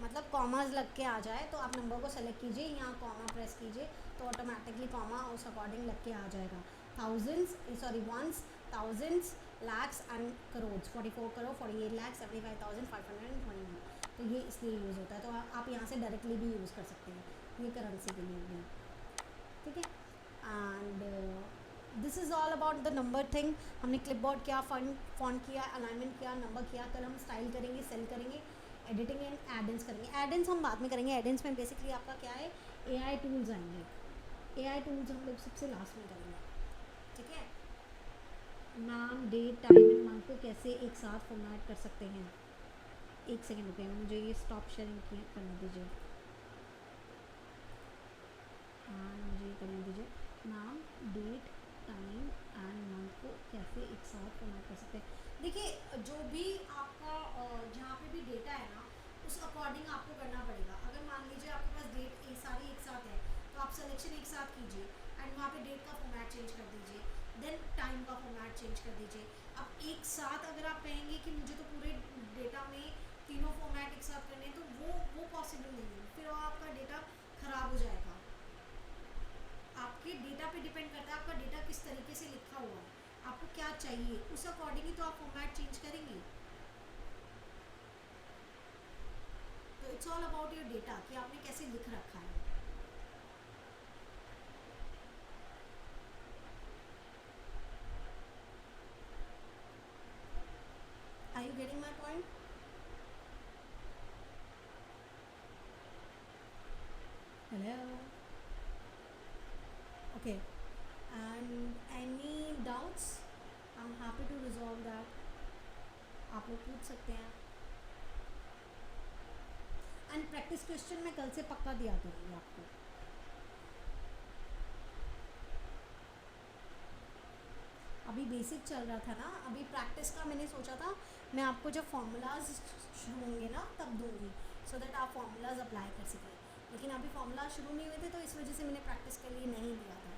मतलब कॉमास लग के आ जाए, तो आप नंबर को सेलेक्ट कीजिए, यहाँ कॉमा प्रेस कीजिए तो ऑटोमेटिकली कॉमा उस अकॉर्डिंग लग के आ जाएगा। Thousands, sorry ones, thousands, lakhs and crores, 44 crore, 48 lakh, 75,521, तो ये इसलिए यूज़ होता है। तो आप यहाँ से डायरेक्टली भी यूज़ कर सकते हैं, ये करेंसी के लिए भी। ठीक है, and this is all about the number thing. हमने क्लिपबोर्ड किया, फॉन्ट किया, अलाइनमेंट किया, नंबर किया। कल हम स्टाइल करेंगे, सेल करेंगे, एडिटिंग एंड एडेंस करेंगे। एडेंस हम बाद में करेंगे, एडेंस में बेसिकली आपका क्या है, एआई टूल्स आएंगे, एआई टूल्स हम लोग सबसे लास्ट में करेंगे। ठीक है, नाम, डेट, टाइम एंड मंथ को कैसे एक साथ फॉर्मेट कर सकते हैं। एक सेकेंड रुपये, मुझे ये स्टॉप शेयरिंग करने दीजिए, हाँ मुझे ये करने दीजिए। नाम, डेट, टाइम एंड मंथ को कैसे एक साथ फॉर्मेट कर सकते हैं। देखिए जो भी आपका जहाँ पे भी डेटा है ना, उस अकॉर्डिंग आपको करना पड़ेगा। अगर मान लीजिए आपके पास डेट सारी एक साथ है तो आप सिलेक्शन एक साथ कीजिए एंड वहाँ पे डेट का फॉर्मेट चेंज कर दीजिए, देन टाइम का फॉर्मेट चेंज कर दीजिए। अब एक साथ अगर आप कहेंगे कि मुझे तो पूरे डेटा में तीनों फॉर्मेट एक साथ करने हैं, तो वो पॉसिबल नहीं है, फिर आपका डेटा ख़राब हो जाएगा। आपके डेटा पे डिपेंड करता है आपका डेटा किस तरीके से लिखा हुआ है, आपको क्या चाहिए, उस अकॉर्डिंग ही तो आप फॉर्मेट चेंज करेंगे। तो it's all about your data कि आपने कैसे लिख रखा है। Are you getting my point? Hello, okay, and any doubts, I am happy to resolve that, आप लोग पूछ सकते हैं। एंड प्रैक्टिस क्वेश्चन मैं कल से पक्का दिया करूँगी आपको। अभी बेसिक चल रहा था ना, अभी प्रैक्टिस का मैंने सोचा था मैं आपको जब फार्मूलाज शुरू होंगे ना तब दूंगी, सो दैट आप फार्मूलाज अप्लाई कर सकें। लेकिन अभी फार्मूला शुरू नहीं हुए थे तो इस वजह से मैंने प्रैक्टिस के लिए नहीं दिया था।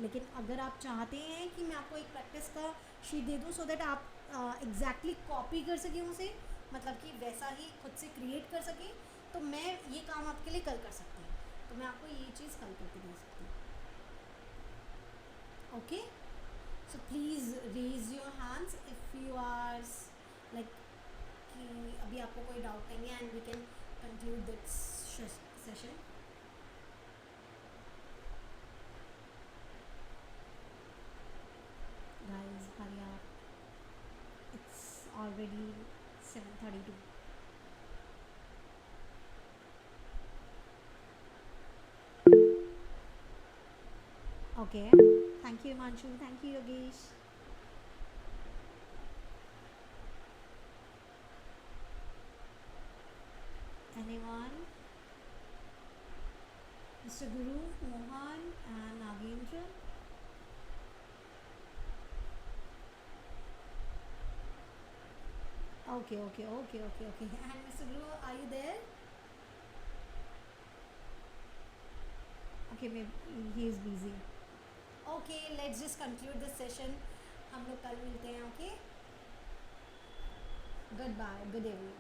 लेकिन अगर आप चाहते हैं कि मैं आपको एक प्रैक्टिस का शीट दे दूँ सो दैट आप एग्जैक्टली कॉपी कर सकें उसे, मतलब कि वैसा ही खुद से क्रिएट कर सकें, तो मैं ये काम आपके लिए कल कर सकती हूँ। तो मैं आपको ये चीज़ कल करके दे सकती हूँ। Okay, so please raise your hands if you are like कि अभी आपको कोई डाउट नहीं है, and we can conclude this session. Guys, hurry up. It's already 7:32. Okay. Thank you, Himanshu. Thank you, Yogesh. Anyone? Mr. Guru, Mohan, and Nagendra. Okay, okay, okay, okay, okay. And Mr. Guru, are you there? Okay, maybe he is busy. Okay, let's just conclude this session. हम लोग कल मिलते हैं. Okay. Goodbye. Good evening.